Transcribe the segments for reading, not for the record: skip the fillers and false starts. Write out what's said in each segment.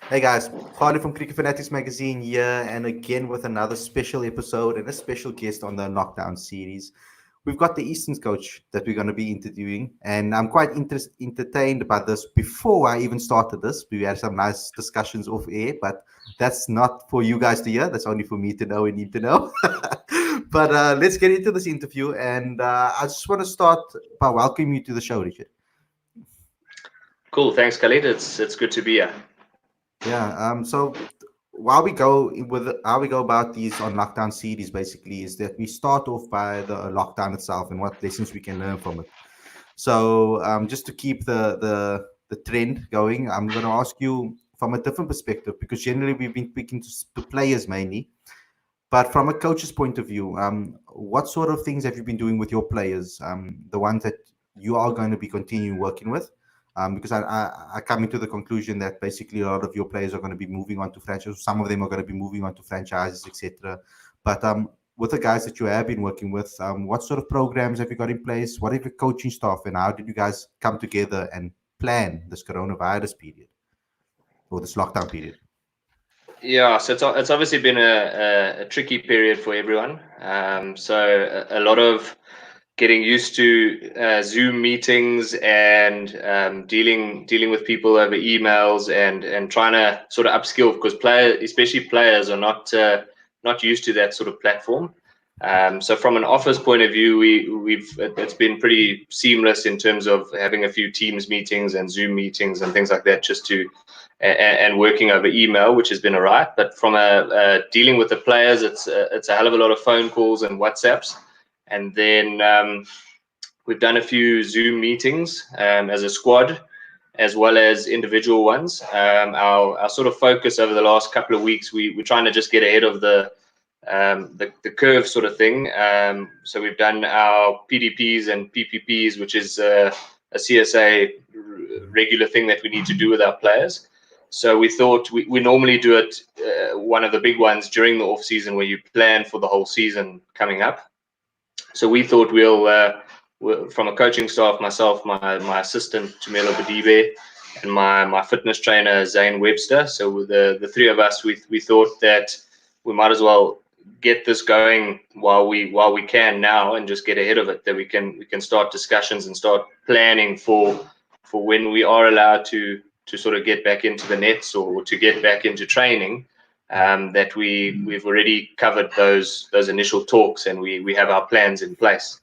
Hey guys, Khalid from Cricket Fanatics Magazine here, and again with another special episode and a special guest on the Knockdown series. We've got the Eastons coach that we're going to be interviewing, and I'm quite entertained about this. Before I even started this, we had some nice discussions off air, but that's not for you guys to hear. That's only for me to know and need to know. But let's get into this interview, and I just want to start by welcoming you to the show, Richard. Cool. Thanks, Khalid. It's good to be here. Yeah. So while we go with how we go about these on lockdown series, basically, is that we start off by the lockdown itself and what lessons we can learn from it. So just to keep the trend going, I'm going to ask you from a different perspective because generally we've been speaking to players mainly, but from a coach's point of view, what sort of things have you been doing with your players? The ones that you are going to be continuing working with? Because I come into the conclusion that basically a lot of your players are going to be moving on to franchises. Some of them are going to be moving on to franchises, etc. But with the guys that you have been working with, what sort of programs have you got in place? What is your coaching staff, and how did you guys come together and plan this coronavirus period or this lockdown period? Yeah, so it's obviously been a tricky period for everyone. So a lot of getting used to Zoom meetings and dealing with people over emails and trying to sort of upskill because especially players, are not used to that sort of platform. So from an office point of view, it's been pretty seamless in terms of having a few Teams meetings and Zoom meetings and things like that, just to and working over email, which has been all right. But from a dealing with the players, it's a hell of a lot of phone calls and WhatsApps, and then we've done a few Zoom meetings as a squad, as well as individual ones. Our sort of focus over the last couple of weeks, we're trying to just get ahead of the curve sort of thing. So we've done our PDPs and PPPs, which is a CSA regular thing that we need to do with our players. So we thought we normally do it, one of the big ones during the off season where you plan for the whole season coming up. So we thought from a coaching staff, myself, my assistant Tumelo Badibe, and my fitness trainer Zane Webster. So the three of us, we thought that we might as well get this going while we can now and just get ahead of it. That we can start discussions and start planning for when we are allowed to sort of get back into the nets or to get back into training. That we've already covered those initial talks and we have our plans in place.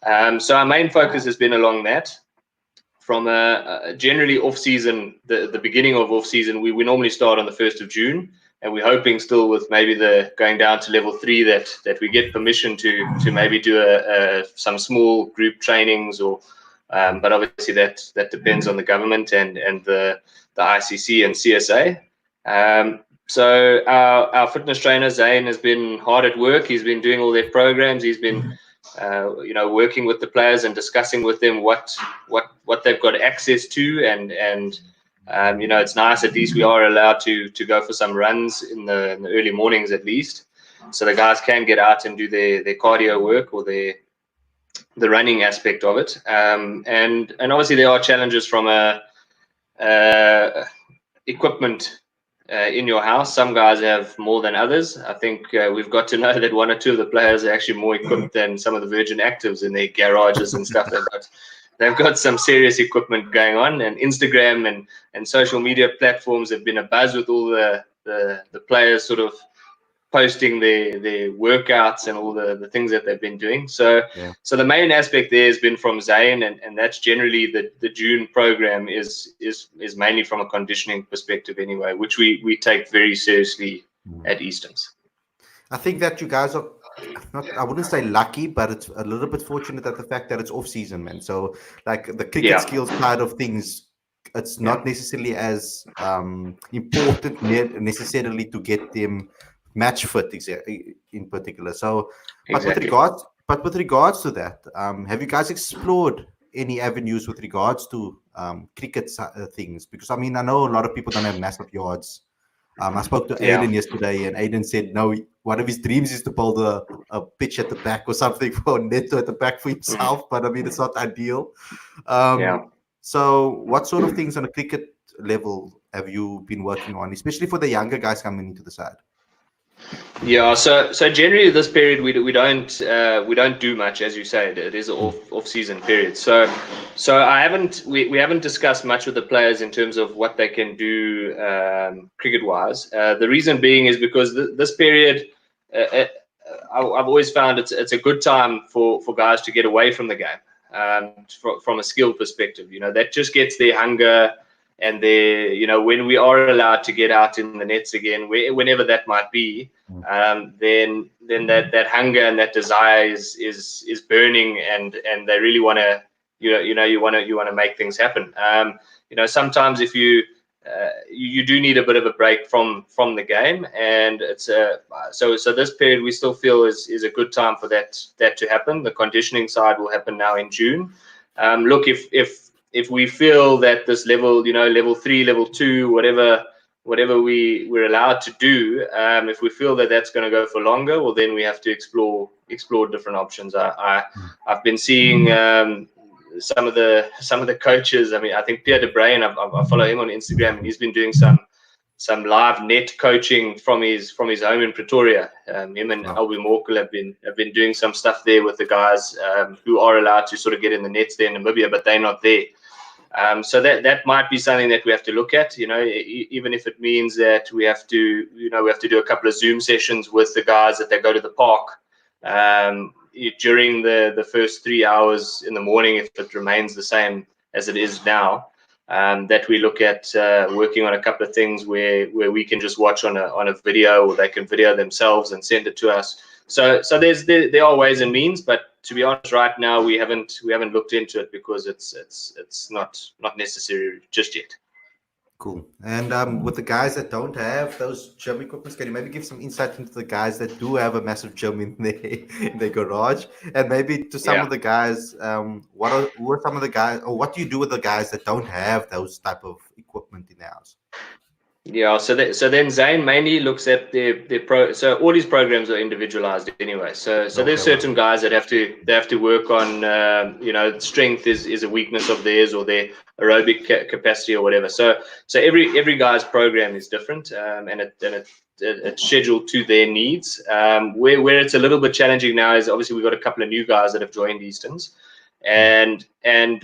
So our main focus has been along that. From a generally off season, the beginning of off season, we normally start on the 1st of June, and we're hoping still with maybe the going down to level 3 that we get permission to maybe do some small group trainings or. But obviously that depends on the government and the ICC and CSA. So our fitness trainer Zane has been hard at work. He's been doing all their programs. He's been working with the players and discussing with them what they've got access to, and it's nice at least we are allowed to go for some runs in the early mornings at least, so the guys can get out and do their cardio work or the running aspect of it. And obviously there are challenges from equipment in your house. Some guys have more than others. I think we've got to know that one or two of the players are actually more equipped than some of the Virgin Actives in their garages and stuff. They've got some serious equipment going on, and Instagram and social media platforms have been abuzz with all the players sort of posting their workouts and all the things that they've been doing. So the main aspect there has been from Zane, and that's generally the June program is mainly from a conditioning perspective anyway, which we take very seriously at Eastons. I think that you guys are not, I wouldn't say lucky, but it's a little bit fortunate at the fact that it's off season, man. So like the cricket skills side of things, it's not necessarily as important necessarily to get them match fit in particular. So, but with regards to that, have you guys explored any avenues with regards to cricket things? Because I mean, I know a lot of people don't have massive yards. I spoke to Aiden yesterday, and Aiden said no, one of his dreams is to build a pitch at the back or something for Neto at the back for himself. But I mean, it's not ideal. So what sort of things on a cricket level have you been working on, especially for the younger guys coming into the side? Yeah, so generally this period we don't do much, as you said. It is an off season period. So we haven't discussed much with the players in terms of what they can do cricket wise. The reason being is because this period, I've always found it's a good time for guys to get away from the game, from a skill perspective. That just gets their hunger and their, when we are allowed to get out in the nets again, whenever that might be. Then that hunger and that desire is burning, and they really want to, you want to make things happen. Sometimes if you do need a bit of a break from the game, and it's so this period we still feel is a good time for that to happen. The conditioning side will happen now in June. Look, if we feel that this level, level 3, level 2, whatever we're allowed to do, if we feel that that's going to go for longer, well, then we have to explore different options. I've been seeing some of the coaches. I mean, I think Pierre de Bruin, I follow him on Instagram, and he's been doing some live net coaching from his home in Pretoria. Him and Albie Morkel have been doing some stuff there with the guys who are allowed to sort of get in the nets there in Namibia, but they're not there. So that might be something that we have to look at, even if it means that we have to do a couple of Zoom sessions with the guys that they go to the park during the first 3 hours in the morning, if it remains the same as it is now. That we look at working on a couple of things where we can just watch on a video, or they can video themselves and send it to us. So there are ways and means, but to be honest, right now we haven't looked into it because it's not necessary just yet. Cool. And with the guys that don't have those gym equipments, can you maybe give some insight into the guys that do have a massive gym in their garage? And maybe to some of the guys, who are some of the guys, or what do you do with the guys that don't have those type of equipment in their house? Yeah, so then Zane mainly looks at their pro. So all these programs are individualized anyway. So there's certain guys that have to work on strength is a weakness of theirs, or their aerobic capacity or whatever. So every guy's program is different, and it's scheduled to their needs. Where it's a little bit challenging now is obviously we've got a couple of new guys that have joined Eastons. And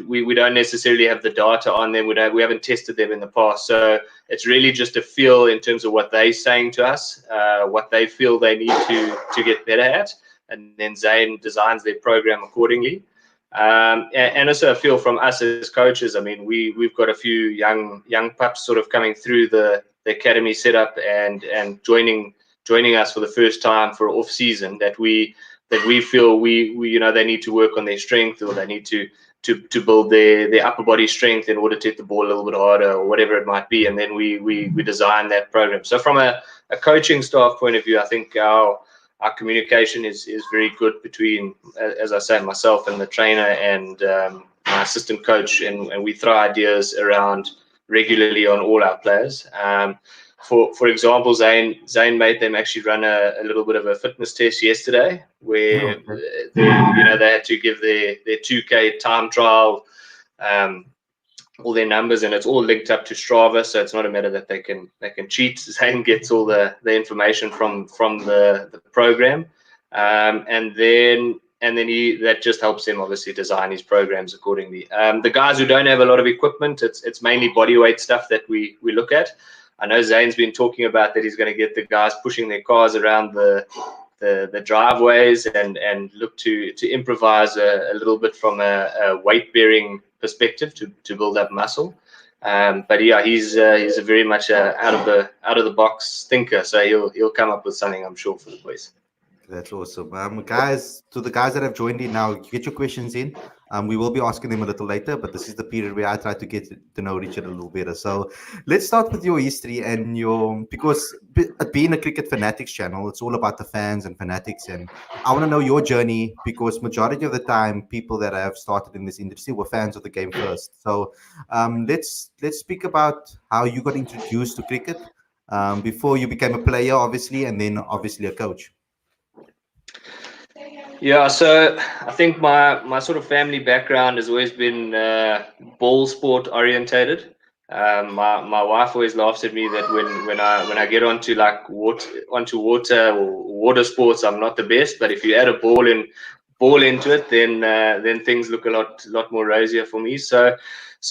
we don't necessarily have the data on them. We haven't tested them in the past, so it's really just a feel in terms of what they're saying to us, what they feel they need to get better at, and then Zane designs their program accordingly. And also a feel from us as coaches. I mean, we've got a few young pups sort of coming through the academy setup and joining us for the first time for off season that we feel we they need to work on their strength, or they need to build their upper body strength in order to hit the ball a little bit harder, or whatever it might be, and then we design that program. So from a coaching staff point of view, I think our communication is very good between, as I say, myself and the trainer and my assistant coach, and we throw ideas around regularly on all our players. For example, Zane made them actually run a little bit of a fitness test yesterday, where they had to give their 2K time trial, all their numbers, and it's all linked up to Strava, so it's not a matter that they can cheat. Zane gets all the information from the program, and then that just helps him obviously design his programs accordingly. The guys who don't have a lot of equipment, it's mainly body weight stuff that we look at. I know Zane's been talking about that he's going to get the guys pushing their cars around the driveways and look to improvise a little bit from a weight bearing perspective to build up muscle. But yeah, he's a very much out of the box thinker, so he'll come up with something, I'm sure, for the boys. That's awesome. Guys, to the guys that have joined in now, get your questions in. We will be asking them a little later, but this is the period where I try to get to know Richard a little better. So let's start with your history and because being a Cricket Fanatics channel, it's all about the fans and fanatics. And I want to know your journey, because majority of the time, people that have started in this industry were fans of the game first. So let's speak about how you got introduced to cricket before you became a player, obviously, and then obviously a coach. Yeah, so I think my sort of family background has always been ball sport orientated. My wife always laughs at me that when I get onto like water or water sports, I'm not the best. But if you add a ball into it, then things look a lot more rosier for me. So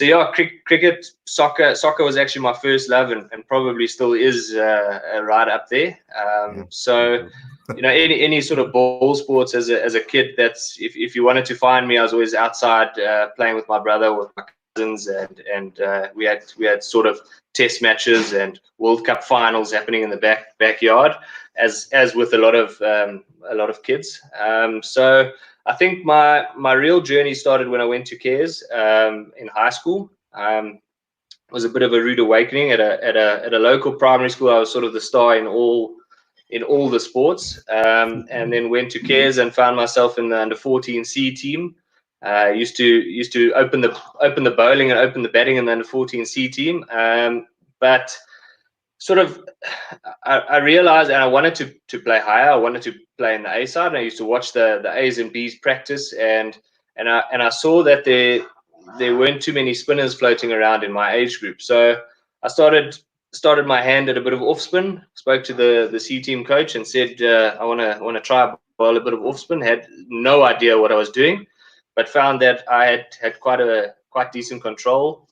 yeah, cricket, soccer was actually my first love, and probably still is right up there. Yeah. So any sort of ball sports as a kid, that's if you wanted to find me, I was always outside playing with my brother, with my cousins, and we had sort of test matches and World Cup finals happening in the backyard, as with a lot of kids. So I think my real journey started when I went to Cares in high school. It was a bit of a rude awakening at a local primary school. I was sort of the star in all the sports, and then went to Cares and found myself in the under 14 C team. Used to open the bowling and open the batting in the under 14 C team, but sort of I realized, and I wanted to play higher. I wanted to play in the A side, and I used to watch the A's and B's practice, and I saw that there weren't too many spinners floating around in my age group. So I started my hand at a bit of off spin. Spoke to the C team coach and said I want to try bowl a bit of off spin. Had no idea what I was doing, but found that I had quite decent control.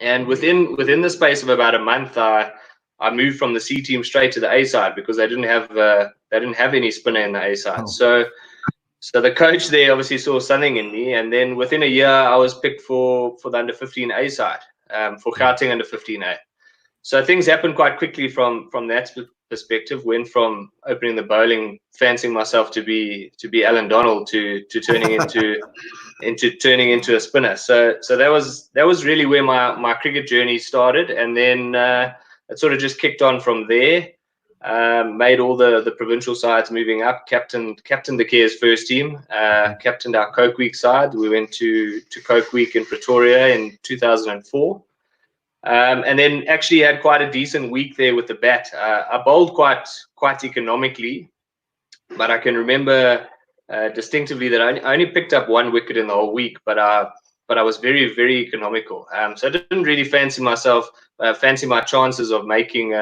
And within the space of about a month, I moved from the C team straight to the A side because they didn't have any spinner in the A side. Oh. So the coach there obviously saw something in me, and then within a year I was picked for the under 15 A side, for Gauteng under 15A. So things happened quite quickly from that perspective. Went from opening the bowling, fancying myself to be Alan Donald, to turning into a spinner. So that was really where my cricket journey started, and then it sort of just kicked on from there. Made all the provincial sides moving up. Captained the Cares first team. Captained our Coke Week side. We went to Coke Week in Pretoria in 2004. And then actually had quite a decent week there with the bat. I bowled quite economically, but I can remember distinctively that I only picked up one wicket in the whole week, but I was very, very economical. So I didn't really fancy my chances of making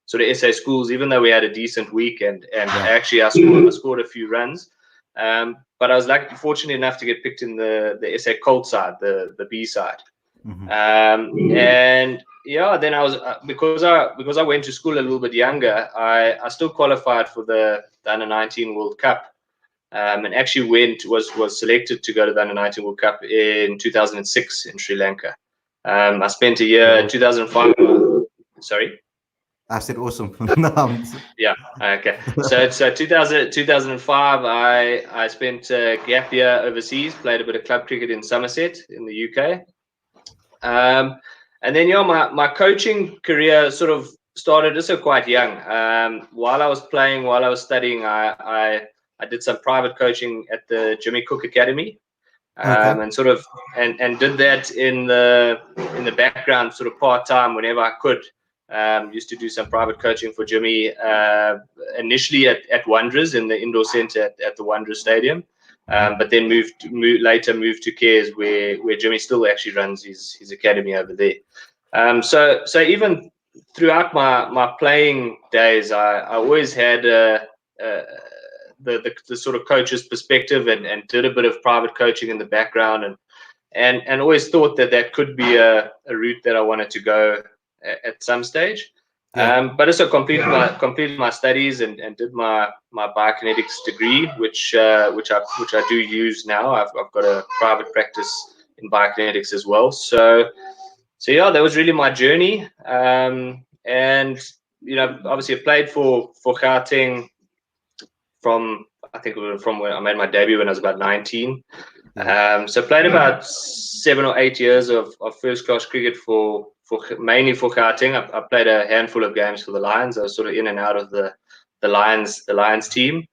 sort of SA schools, even though we had a decent week, and actually I scored a few runs. But I was fortunate enough to get picked in the SA Colt side, the B side. Mm-hmm. And yeah, then I was because I went to school a little bit younger, I still qualified for the under 19 World Cup, and actually was selected to go to the under 19 World Cup in 2006 in Sri Lanka. I spent a year, 2005. Sorry. I said awesome. Yeah. Okay. So 2005, I spent a gap year overseas, played a bit of club cricket in Somerset in the UK. And then my coaching career sort of started also quite young. While I was playing, while I was studying, I did some private coaching at the Jimmy Cook Academy, and sort of and did that in the background, sort of part time whenever I could. Used to do some private coaching for Jimmy, initially at Wanderers in the indoor centre at the Wanderers Stadium. But then moved to Cares, where Jimmy still actually runs his academy over there. So even throughout my playing days, I always had the sort of coach's perspective, and did a bit of private coaching in the background, and always thought that could be a route that I wanted to go at some stage. But also completed my studies and did my biokinetics degree, which I do use now. I've got a private practice in biokinetics as well. So yeah, that was really my journey. And obviously I played for Gauteng from when I made my debut when I was about 19. So played about 7 or 8 years of first class cricket for mainly for Gauteng. I played a handful of games for the Lions. I was sort of in and out of the Lions team.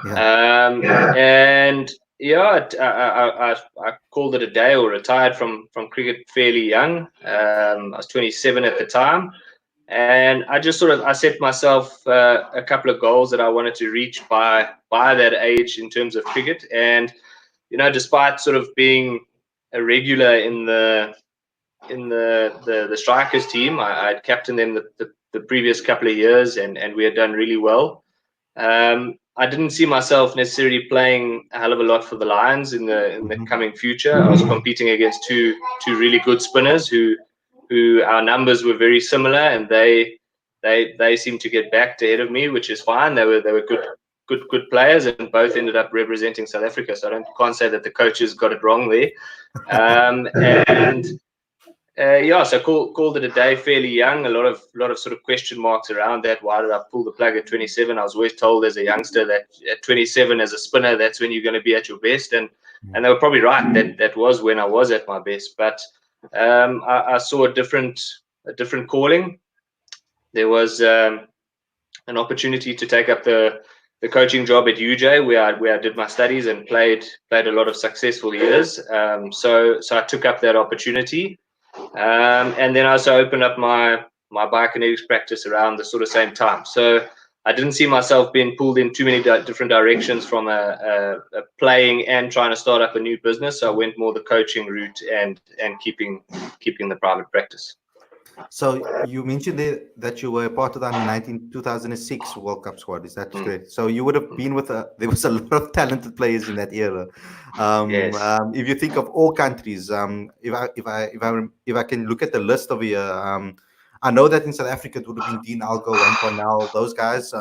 And yeah, I called it a day, or retired from cricket fairly young. I was 27 at the time, and I just I set myself a couple of goals that I wanted to reach by that age in terms of cricket. And despite sort of being a regular in the the strikers team. I'd captained them the previous couple of years, and we had done really well. I didn't see myself necessarily playing a hell of a lot for the Lions in the coming future. I was competing against two really good spinners who our numbers were very similar, and they seemed to get backed ahead of me, which is fine. They were good players, and both ended up representing South Africa. So can't say that the coaches got it wrong there. So called it a day fairly young. A lot of sort of question marks around that. Why did I pull the plug at 27? I was always told as a youngster that at 27 as a spinner, that's when you're going to be at your best, and they were probably right. That was when I was at my best. But I saw a different calling. There was an opportunity to take up the coaching job at UJ, where I did my studies and played a lot of successful years. So I took up that opportunity. And then I also opened up my biokinetics practice around the sort of same time. So I didn't see myself being pulled in too many different directions from a playing and trying to start up a new business. So I went more the coaching route and keeping the private practice. So you mentioned that you were part of the 2006 World Cup squad. Is that correct? So you would have been with there was a lot of talented players in that era. Yes. If you think of all countries, if I can look at the list over here, I know that in South Africa it would have been Dean Algo, Wayne Cornell, those guys.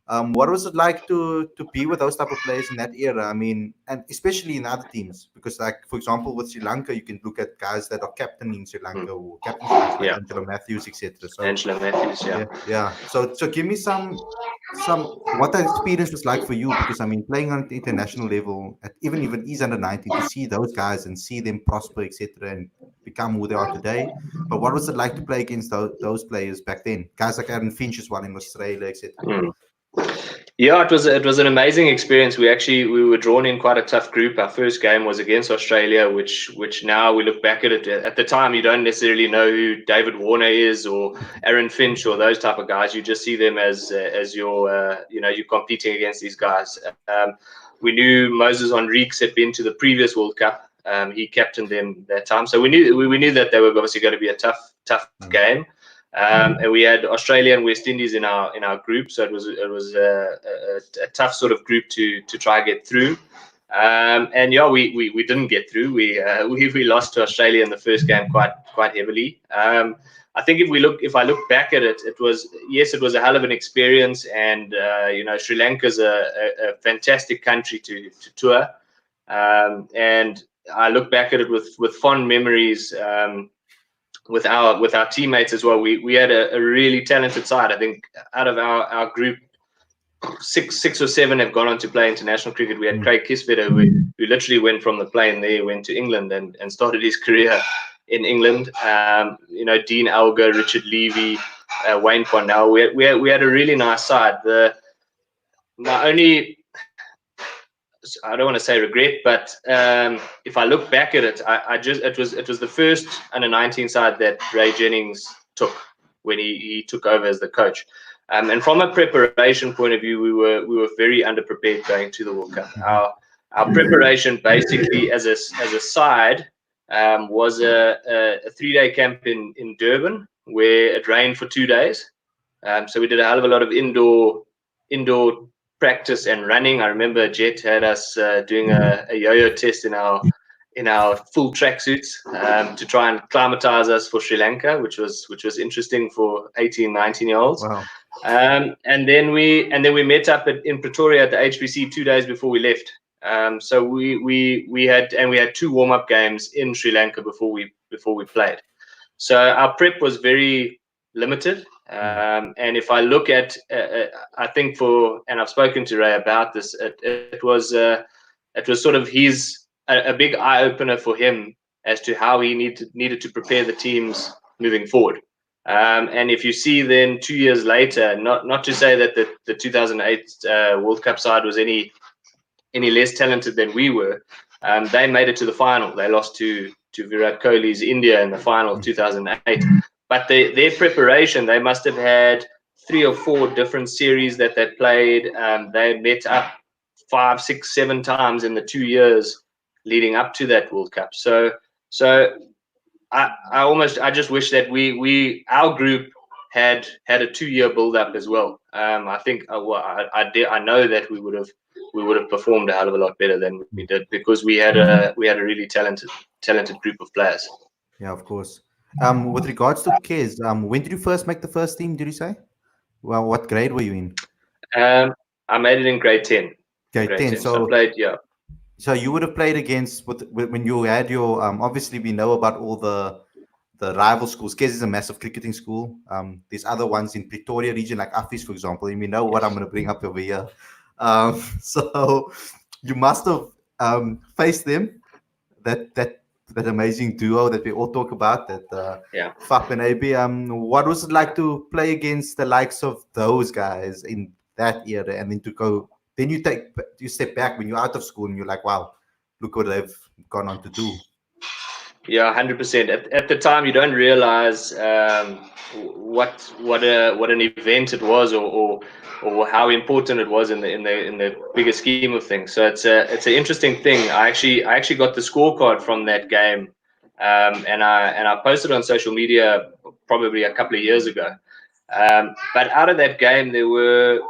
What was it like to be with those type of players in that era? I mean, and especially in other teams, because like for example with Sri Lanka, you can look at guys that are captaining Sri Lanka or captain Sri Lanka, like Angelo Matthews, etc. So Angelo Matthews, yeah. So give me some what that experience was like for you, because I mean playing on the international level at even East under 19, to see those guys and see them prosper, etc. and become who they are today. But what was it like to play against those players back then? Guys like Aaron Finch as well in Australia, etc. Yeah, it was an amazing experience. We were drawn in quite a tough group. Our first game was against Australia, which now we look back at it. At the time, you don't necessarily know who David Warner is or Aaron Finch or those type of guys. You just see them as your you're competing against these guys. We knew Moses Henriques had been to the previous World Cup. He captained them that time, so we knew that they were obviously going to be a tough game. And we had Australia and West Indies in our group, so it was a tough sort of group to try and get through. And yeah, we didn't get through. We lost to Australia in the first game quite heavily. I think if I look back at it, it was a hell of an experience, and Sri Lanka's a fantastic country to tour. And I look back at it with fond memories. With our teammates as well, we had a really talented side. I think out of our group, six or seven have gone on to play international cricket. We had Craig Kisvetter, who literally went from the plane there, went to England and started his career in England. Dean Algo, Richard Levy, Wayne Cornell. We had a really nice side. My only, I don't want to say regret, but if I look back at it, it was the first under 19 side that Ray Jennings took when he took over as the coach. And from a preparation point of view, we were very underprepared going to the World Cup. Our preparation basically as a side was a 3-day camp in Durban, where it rained for 2 days. So we did a hell of a lot of indoor practice and running. I remember Jet had us doing a yo-yo test in our full tracksuits to try and climatize us for Sri Lanka, which was interesting for 18, 19-year-olds. Wow. And then we met up in Pretoria at the HBC 2 days before we left. So we had 2 warm-up games in Sri Lanka before we played. So our prep was very limited. And if I look at, I think and I've spoken to Ray about this, it was sort of a big eye opener for him as to how he needed to prepare the teams moving forward. And if you see then 2 years later, not to say that the 2008 World Cup side was any less talented than we were, they made it to the final. They lost to Virat Kohli's India in the final 2008. But their preparation, they must have had 3 or 4 different series that they played. They met up 5, 6, 7 times in the 2 years leading up to that World Cup. So I just wish that our group had a 2-year build up as well. I think I know that we would have performed a hell of a lot better than we did, because we had a really talented group of players. Yeah, of course. With regards to Kez, when did you first make the first team? Did you say? Well, what grade were you in? I made it in grade 10. Grade 10. So I played, yeah. So you would have played against when you had your obviously we know about all the rival schools. Kes is a massive cricketing school. There's other ones in Pretoria region like Affis, for example, and we know what I'm going to bring up over here. So you must have faced them. That amazing duo that we all talk about. That Faf and AB. What was it like to play against the likes of those guys in that era, and then to go? Then you step back when you're out of school and you're like, wow, look what they've gone on to do. Yeah, 100%. At the time, you don't realize what an event it was, or how important it was in the bigger scheme of things. So it's an interesting thing. I actually got the scorecard from that game, and I posted on social media probably a couple of years ago. But out of that game, there were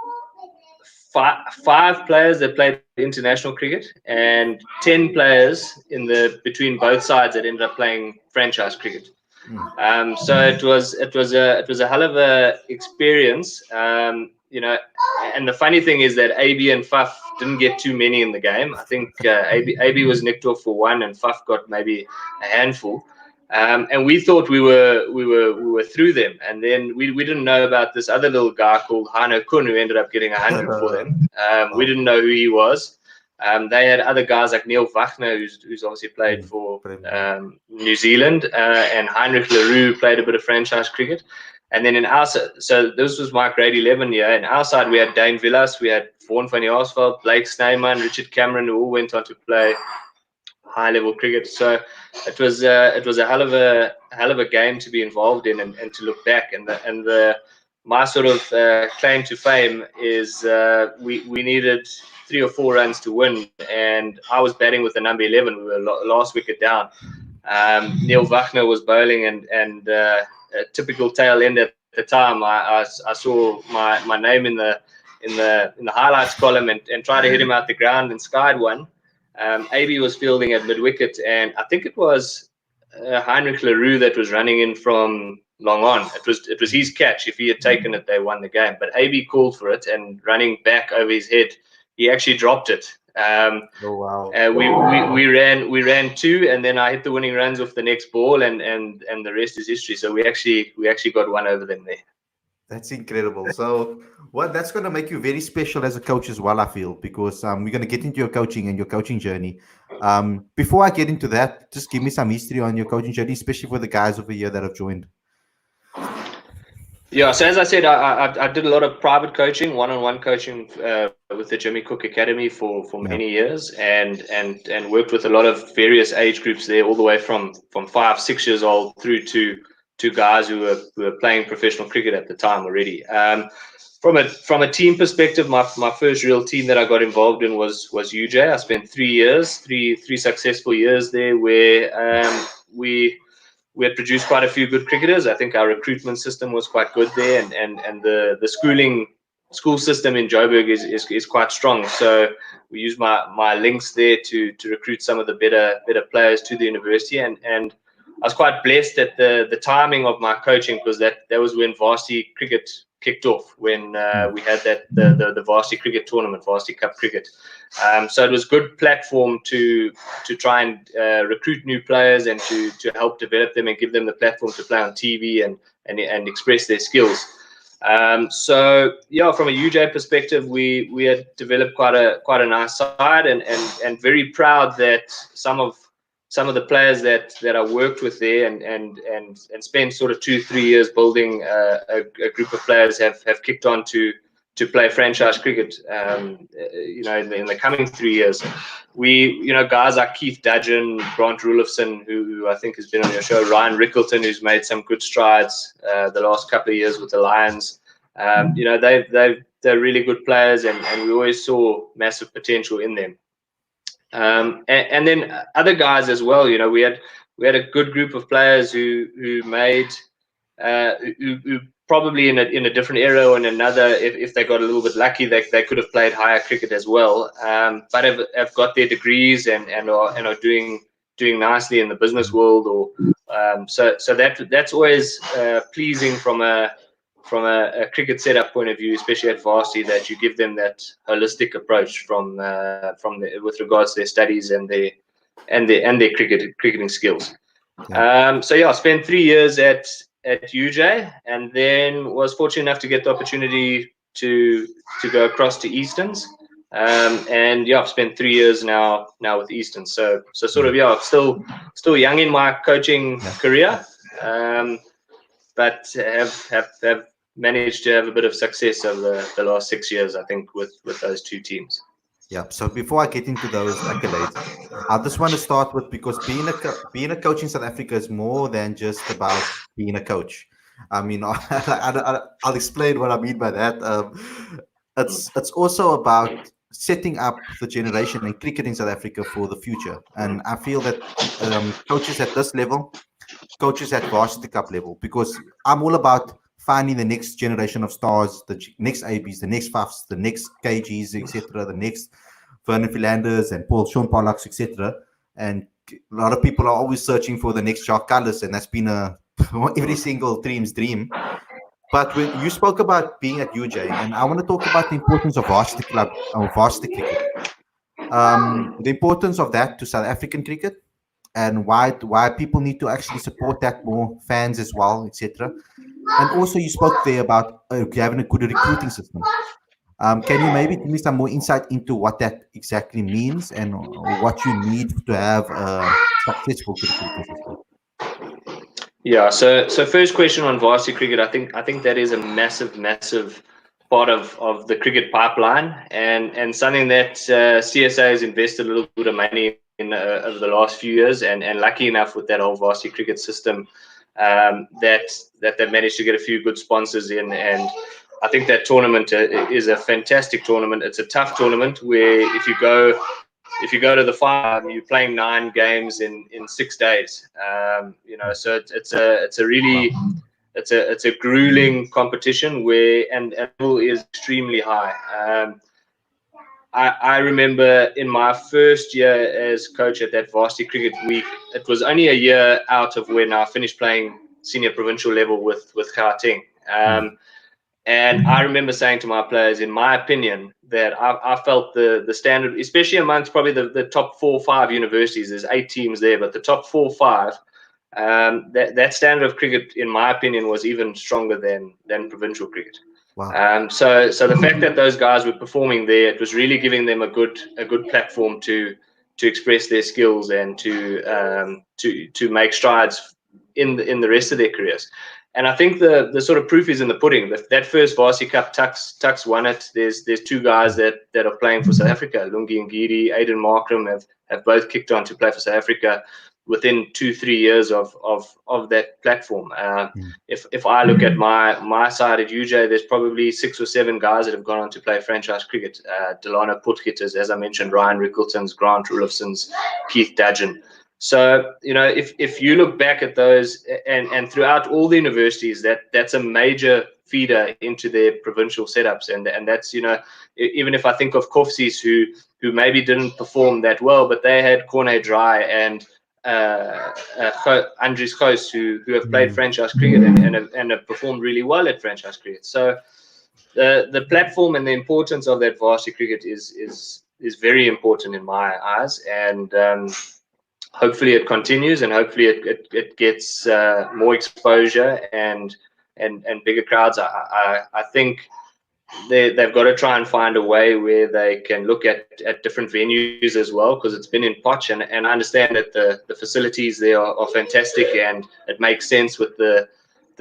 five players that played international cricket and 10 players between both sides that ended up playing franchise cricket. So it was a hell of a experience, and the funny thing is that AB and Faf didn't get too many in the game. I think AB was nicked off for one, and Faf got maybe a handful. And we thought we were through them, and then we didn't know about this other little guy called Hano Kun, who ended up getting 100 for them. We didn't know who he was. They had other guys like Neil Wagner, who's obviously played for New Zealand, and Heinrich Leroux played a bit of franchise cricket. And then in our so this was my grade 11 year. In our side, we had Dane Villas, we had Vaughan van Jaarsveld, Blake Snyman, Richard Cameron, who all went on to play high level cricket. So it was a hell of a game to be involved in, and to look back. And my sort of claim to fame is we needed 3 or 4 runs to win, and I was batting with the number 11. We were last wicket down. Neil Wagner was bowling, and a typical tail end at the time. I saw my name in the highlights column, and tried to hit him out the ground and skied one. AB was fielding at mid-wicket, and I think it was Heinrich Leroux that was running in from long on. It was his catch. If he had taken it, they won the game. But AB called for it, and running back over his head, he actually dropped it. Oh wow! We ran 2, and then I hit the winning runs off the next ball, and the rest is history. So we actually got one over them there. That's incredible. So, that's going to make you very special as a coach as well, I feel, because we're going to get into your coaching and your coaching journey. Before I get into that, just give me some history on your coaching journey, especially for the guys over here that have joined. Yeah, so as I said, I did a lot of private coaching, one-on-one coaching with the Jimmy Cook Academy for many years, and worked with a lot of various age groups there, all the way from 5, 6 years old through to guys who were playing professional cricket at the time already. From a team perspective, my first real team that I got involved in was UJ. I spent 3 years, three successful years there, where we had produced quite a few good cricketers. I think our recruitment system was quite good there, and the school system in Joburg is quite strong. So we used my links there to recruit some of the better players to the university, and I was quite blessed at the timing of my coaching, because that was when varsity cricket kicked off, when we had the varsity cricket tournament, Varsity Cup cricket. So it was a good platform to try and recruit new players, and to help develop them and give them the platform to play on TV and express their skills. So yeah, from a UJ perspective, we had developed quite a nice side, and very proud that some of the players that I worked with there and spent sort of 2-3 years building a group of players have kicked on to play franchise cricket. In the coming 3 years, guys like Keith Dudgeon, Grant Rulofson, who I think has been on your show, Ryan Rickleton, who's made some good strides the last couple of years with the Lions. They're really good players, and we always saw massive potential in them. And then other guys as well. We a good group of players who made who probably in a different era or in another, if they got a little bit lucky, they could have played higher cricket as well. But have got their degrees and are doing nicely in the business world, or so that's always pleasing from a cricket setup point of view, especially at varsity, that you give them that holistic approach with regards to their studies and their cricketing skills. So yeah, I spent 3 years at UJ, and then was fortunate enough to get the opportunity to go across to Eastons. And yeah, I've spent 3 years now with Eastons. So sort of, yeah, still young in my coaching career, but have managed to have a bit of success over the last 6 years, I think, with those two teams. Yeah. So before I get into those accolades, I just want to start with, because being a coach in South Africa is more than just about being a coach. I mean, I'll explain what I mean by that. It's also about setting up the generation in cricket in South Africa for the future, and I feel that coaches at this level, coaches at varsity cup level, because I'm all about finding the next generation of stars, the next ABs, the next Fafs, the next KGs, etc., the next Vernon Philanders and Sean Pollocks, etc. And a lot of people are always searching for the next Jacques Kallis, and that's been every single team's dream. But when you spoke about being at UJ, and I want to talk about the importance of varsity club or varsity cricket, the importance of that to South African cricket, and why people need to actually support that more, fans as well, etc. And also, you spoke there about having a good recruiting system. Can you maybe give me some more insight into what that exactly means, and what you need to have a successful recruiting system? Yeah. So first question on varsity cricket, I think that is a massive part of the cricket pipeline, and something that CSA has invested a little bit of money in over the last few years, and lucky enough with that whole varsity cricket system, that they've managed to get a few good sponsors in, and I think that tournament is a fantastic tournament. It's a tough tournament where if you go to the final, you're playing 9 games in 6 days. So it's a really it's a grueling competition where and level is extremely high. I remember in my first year as coach at that varsity cricket week, it was only a year out of when I finished playing senior provincial level with Gauteng. And I remember saying to my players, in my opinion, that I felt the standard, especially amongst probably the top 4 or 5 universities, there's 8 teams there, but the top 4 or 5, that standard of cricket, in my opinion, was even stronger than provincial cricket. Wow. So the fact that those guys were performing there, it was really giving them a good platform to express their skills and to make strides in the rest of their careers. And I think the sort of proof is in the pudding. That first Varsity Cup, Tux won it. There's 2 guys that are playing for South Africa, Lungi and Giri, Aiden Markram have both kicked on to play for South Africa within 2-3 years of that platform. If I look at my side at UJ, there's probably 6 or 7 guys that have gone on to play franchise cricket. Delano Putgitters, as I mentioned, Ryan Rickleton's, Grant Rulofson's, Keith Dudgeon. So, if you look back at those and throughout all the universities, that's a major feeder into their provincial setups. And that's, even if I think of Kofsis who maybe didn't perform that well, but they had Corne Dry and Andries Goos who have played franchise cricket and have performed really well at franchise cricket. So the platform and the importance of that varsity cricket is very important in my eyes, and hopefully it continues, and hopefully it gets more exposure and bigger crowds. I think they've got to try and find a way where they can look at different venues as well, because it's been in Potch, and I understand that the facilities there are fantastic, and it makes sense with the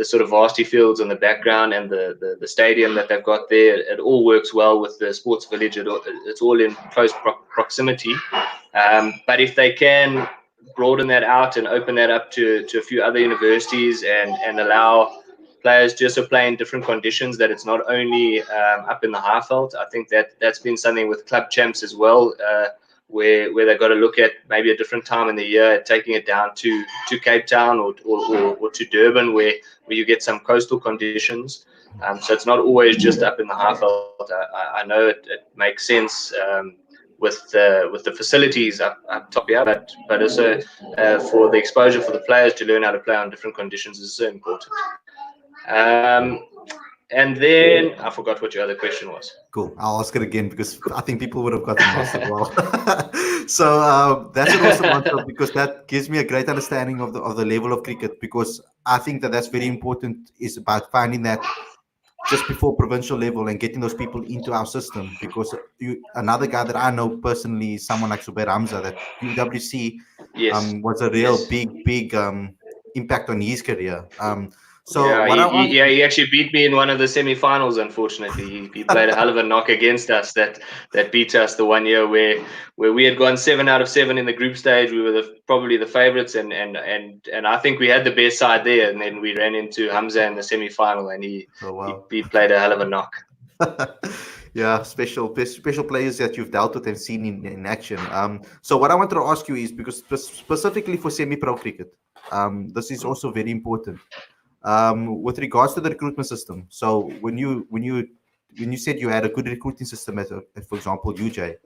sort of varsity fields in the background and the stadium that they've got there. It all works well with the sports village. It's all in close proximity. But if they can broaden that out and open that up to a few other universities and allow players just to play in different conditions, that it's not only up in the Highveld. I think that's been something with club champs as well. where they've got to look at maybe a different time in the year, taking it down to Cape Town or to Durban, where you get some coastal conditions. So it's not always just up in the high veld. I know it makes sense with the facilities up top here, but also for the exposure for the players to learn how to play on different conditions is so important. And then I forgot what your other question was. Cool. I'll ask it again because I think people would have gotten lost as well. So that's an awesome answer because that gives me a great understanding of the level of cricket, because I think that's very important, is about finding that just before provincial level and getting those people into our system. Because another guy that I know personally is someone like Zubair Hamza, that UWC Yes. was a real big impact on his career. So yeah, he actually beat me in one of the semi-finals. Unfortunately, he played a hell of a knock against us that beat us the one year where we had gone 7 out of 7 in the group stage. We were probably the favourites, and I think we had the best side there. And then we ran into Hamza in the semi-final, and he played a hell of a knock. Yeah, special players that you've dealt with and seen in action. So what I wanted to ask you is, because specifically for semi-pro cricket, this is also very important. With regards to the recruitment system. So when you said you had a good recruiting system, as for example UJ,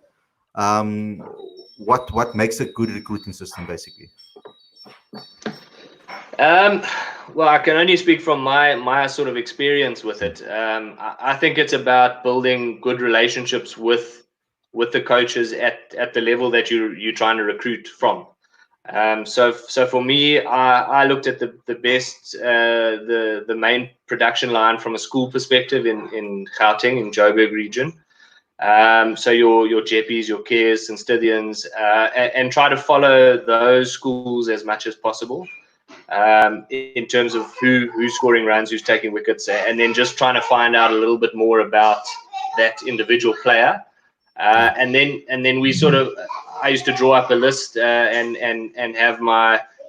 what makes a good recruiting system basically? Well, I can only speak from my sort of experience with it. I think it's about building good relationships with the coaches at the level that you're trying to recruit from. So for me, I looked at the best, the main production line from a school perspective in Gauteng, in Joburg region. So your Jeppies, your Cares, and Scythians, and try to follow those schools as much as possible, in terms of who's scoring runs, who's taking wickets, and then just trying to find out a little bit more about that individual player. And then we sort of, I used to draw up a list and have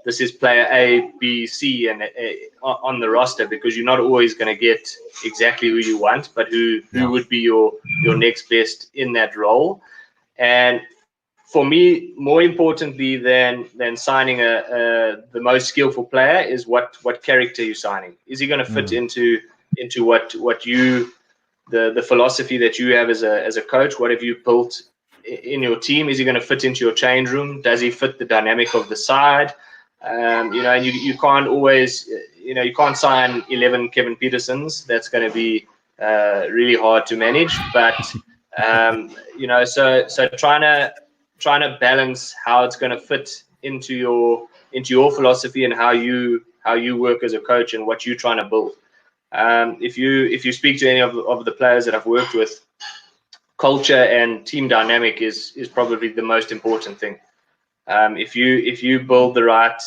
this is player A, B, C, and on the roster, because you're not always going to get exactly who you want, but who would be your next best in that role. And for me, more importantly than signing the most skillful player is what character you're signing. Is he going to fit into what you, the philosophy that you have as a coach? What have you built in your team? Is he going to fit into your change room? Does he fit the dynamic of the side? And you can't always, you can't sign 11 Kevin Petersons. That's going to be really hard to manage. But so trying to balance how it's going to fit into your philosophy and how you work as a coach and what you're trying to build. If you speak to any of the players that I've worked with, culture and team dynamic is probably the most important thing. If you build the right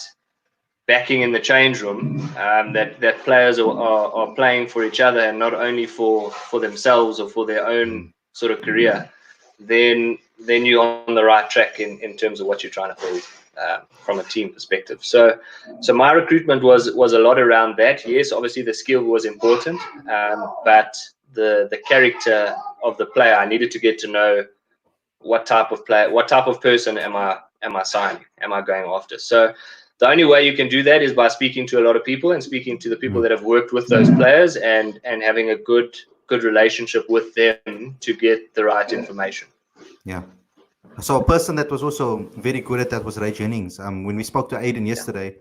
backing in the change room, that players are playing for each other and not only for themselves or for their own sort of career, then you're on the right track in terms of what you're trying to build from a team perspective. So my recruitment was a lot around that. Yes, obviously the skill was important, but the character of the player, I needed to get to know what type of player, what type of person am I signing, am I going after. So the only way you can do that is by speaking to a lot of people and speaking to the people that have worked with those players and having a good relationship with them to get the right information. Yeah. So a person that was also very good at that was Ray Jennings. When we spoke to Aiden yesterday,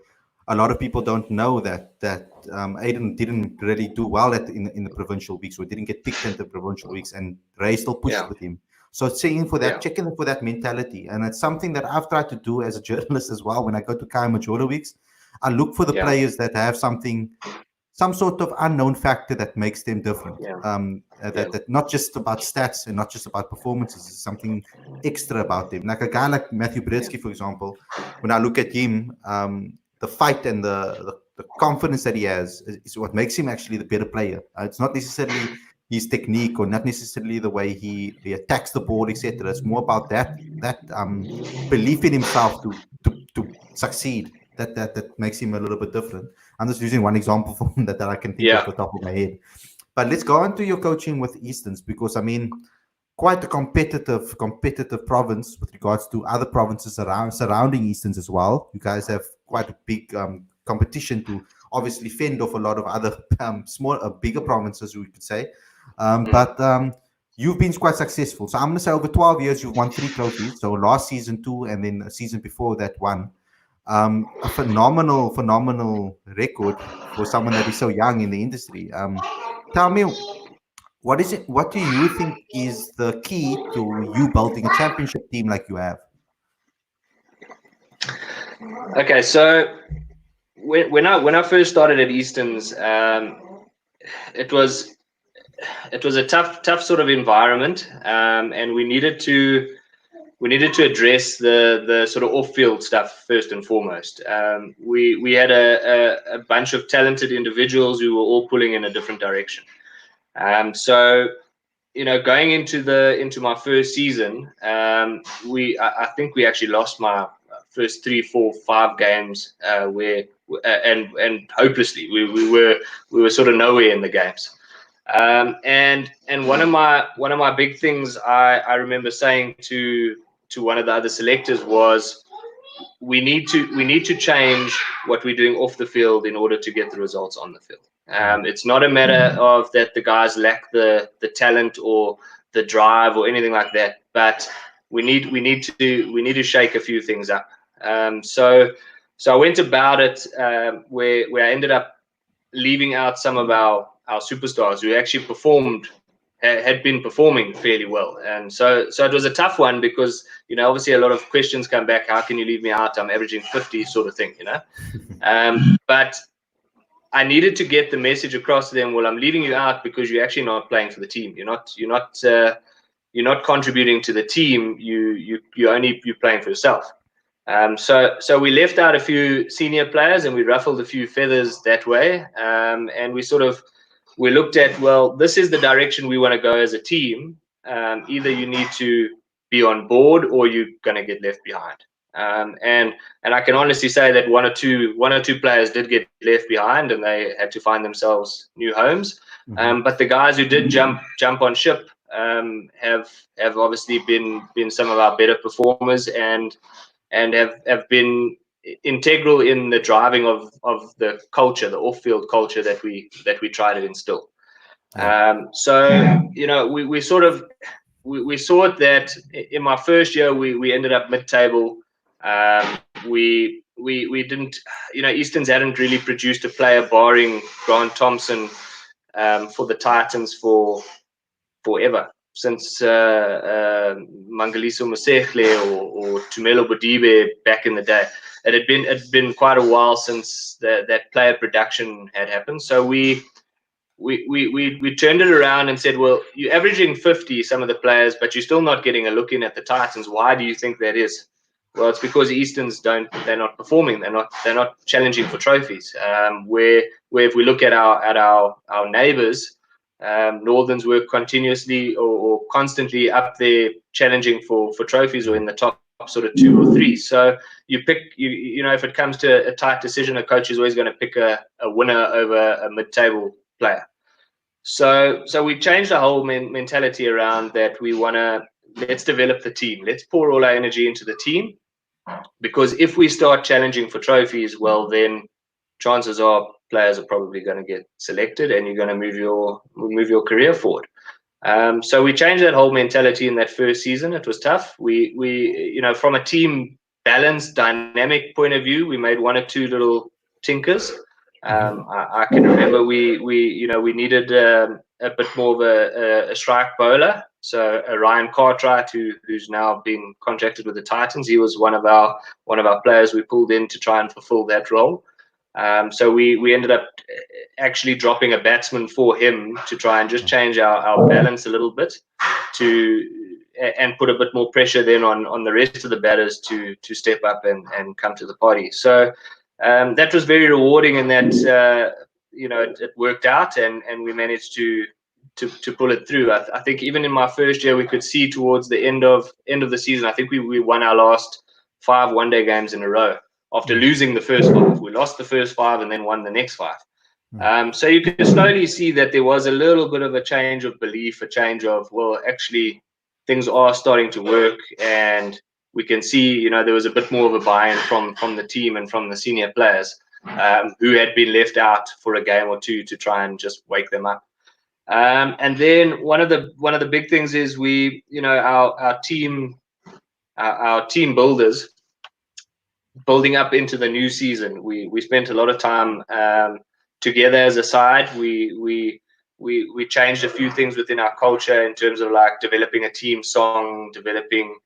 a lot of people don't know that Aiden didn't really do well in the provincial weeks, or didn't get picked into the provincial weeks, and Ray still pushed with him. So checking for that mentality, and it's something that I've tried to do as a journalist as well. When I go to Kai Majolo weeks, I look for the players that have some sort of unknown factor that makes them different. That not just about stats and not just about performances, is something extra about them. Like a guy like Matthew Brzezinski, for example, when I look at him, the fight and the confidence that he has is what makes him actually the better player. It's not necessarily his technique or not necessarily the way he attacks the ball, etc. It's more about that belief in himself to succeed. That makes him a little bit different. I'm just using one example from that I can think off the top of my head. But let's go on to your coaching with Eastons, because I mean, quite a competitive province with regards to other provinces surrounding Eastons as well. You guys have quite a big competition to obviously fend off a lot of other bigger provinces, we could say. But you've been quite successful. So I'm going to say over 12 years, you've won 3 trophies. So last season 2, and then a season before that 1. A phenomenal record for someone that is so young in the industry. Tell me, what is it? What do you think is the key to you building a championship team like you have? Okay, so when I first started at Eastons, it was a tough sort of environment, and we needed to address the sort of off-field stuff first and foremost. We had a bunch of talented individuals who were all pulling in a different direction. So going into my first season, I think we actually lost my first 3, 4, 5 games and hopelessly we were sort of nowhere in the games. And one of my big things I remember saying to one of the other selectors was, we need to change what we're doing off the field in order to get the results on the field. It's not a matter of that the guys lack the talent or the drive or anything like that, but we need to shake a few things up. So I went about it where I ended up leaving out some of our superstars who actually had been performing fairly well. And so it was a tough one because, obviously a lot of questions come back. How can you leave me out? I'm averaging 50 sort of thing, but I needed to get the message across to them. Well, I'm leaving you out because you're actually not playing for the team. You're not contributing to the team. You're playing for yourself. So we left out a few senior players and we ruffled a few feathers that way. And we looked at, well, this is the direction we want to go as a team. Either you need to be on board or you're going to get left behind. And I can honestly say that one or two players did get left behind and they had to find themselves new homes. But the guys who did jump on ship have obviously been some of our better performers and have been integral in the driving of the culture, the off-field culture that we try to instill. So we saw it that in my first year we ended up mid-table. We didn't, Eastons hadn't really produced a player barring Grant Thompson for the Titans for forever, since Mangaliso Mosehle or Tumelo Bodibe back in the day. It had been quite a while since that player production had happened. So we turned it around and said, well, you're averaging 50, some of the players, but you're still not getting a look in at the Titans. Why do you think that is? Well, it's because Eastons they're not performing. They're not challenging for trophies. Where if we look at our neighbours, Northerns were continuously or constantly up there challenging for trophies or in the top sort of 2 or 3. So you pick, if it comes to a tight decision, a coach is always going to pick a winner over a mid-table player. So we changed the whole mentality around that. Let's develop the team. Let's pour all our energy into the team, because if we start challenging for trophies, well, then chances are players are probably going to get selected and you're going to move your career forward. So we changed that whole mentality in that first season. It was tough. We from a team balance dynamic point of view, we made 1 or 2 little tinkers. I can remember we needed a bit more of a strike bowler. So Ryan Cartwright, who's now been contracted with the Titans, he was one of our players we pulled in to try and fulfill that role. So we ended up actually dropping a batsman for him to try and just change our balance a little bit and put a bit more pressure then on the rest of the batters to step up and come to the party. So that was very rewarding in that it worked out and we managed to pull it through. I think even in my first year we could see towards the end of the season, I think we won our last 5 one-day games in a row after losing the first 5. We lost the first 5 and then won the next 5. So you could slowly see that there was a little bit of a change of belief, a change of, well, actually things are starting to work, and we can see, there was a bit more of a buy-in from the team and from the senior players who had been left out for a game or two to try and just wake them up. And then one of the big things is our team builders building up into the new season. We spent a lot of time together as a side. We changed a few things within our culture in terms of like developing a team song, developing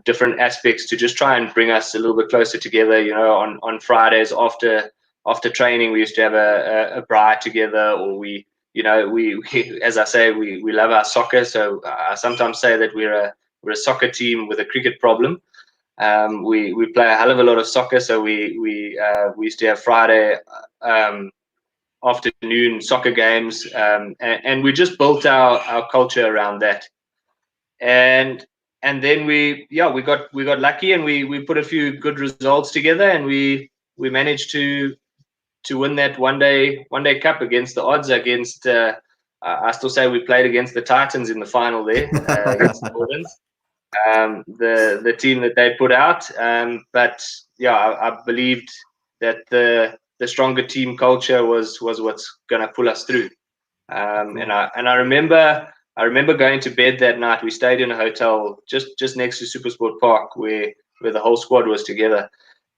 different aspects to just try and bring us a little bit closer together. On Fridays after training, we used to have a braai together, or we as I say, we love our soccer. So I sometimes say that we're a soccer team with a cricket problem. We play a hell of a lot of soccer, so we used to have Friday afternoon soccer games, and we just built our culture around that. And then we got lucky, and we put a few good results together, and we managed to win that one day cup against the odds. Against I still say we played against the Titans in the final there against the Gordons. The team that they put out, but yeah, I believed that the stronger team culture was what's going to pull us through. And I remember going to bed that night. We stayed in a hotel just next to Supersport Park where the whole squad was together.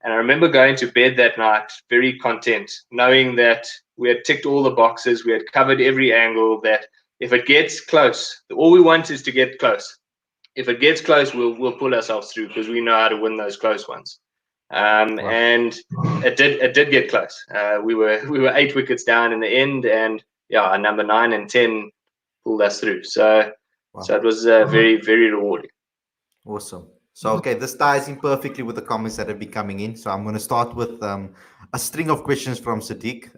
And I remember going to bed that night very content, knowing that we had ticked all the boxes, we had covered every angle, that if it gets close, all we want is to get close. If it gets close, we'll pull ourselves through, because we know how to win those close ones. And it did get close. We were 8 wickets down in the end, and yeah, our number 9 and 10 pulled us through. So it was very, very rewarding. Awesome. So, okay, this ties in perfectly with the comments that have been coming in. So I'm going to start with a string of questions from Sadiq.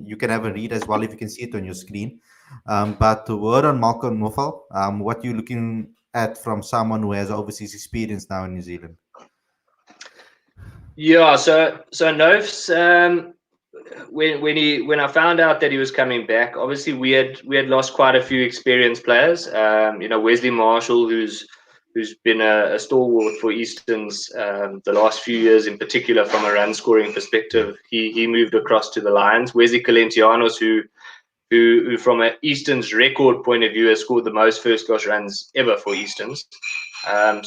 You can have a read as well if you can see it on your screen. But the word on Malcolm Mufal, what you're looking at from someone who has overseas experience now in New Zealand? Yeah, so Nofs, when I found out that he was coming back, obviously we had lost quite a few experienced players. Wesley Marshall, who's been a stalwart for Eastons the last few years, in particular from a run scoring perspective. He moved across to the Lions. Wesley Calentianos, who from an Eastons record point of view has scored the most first class runs ever for Eastons. And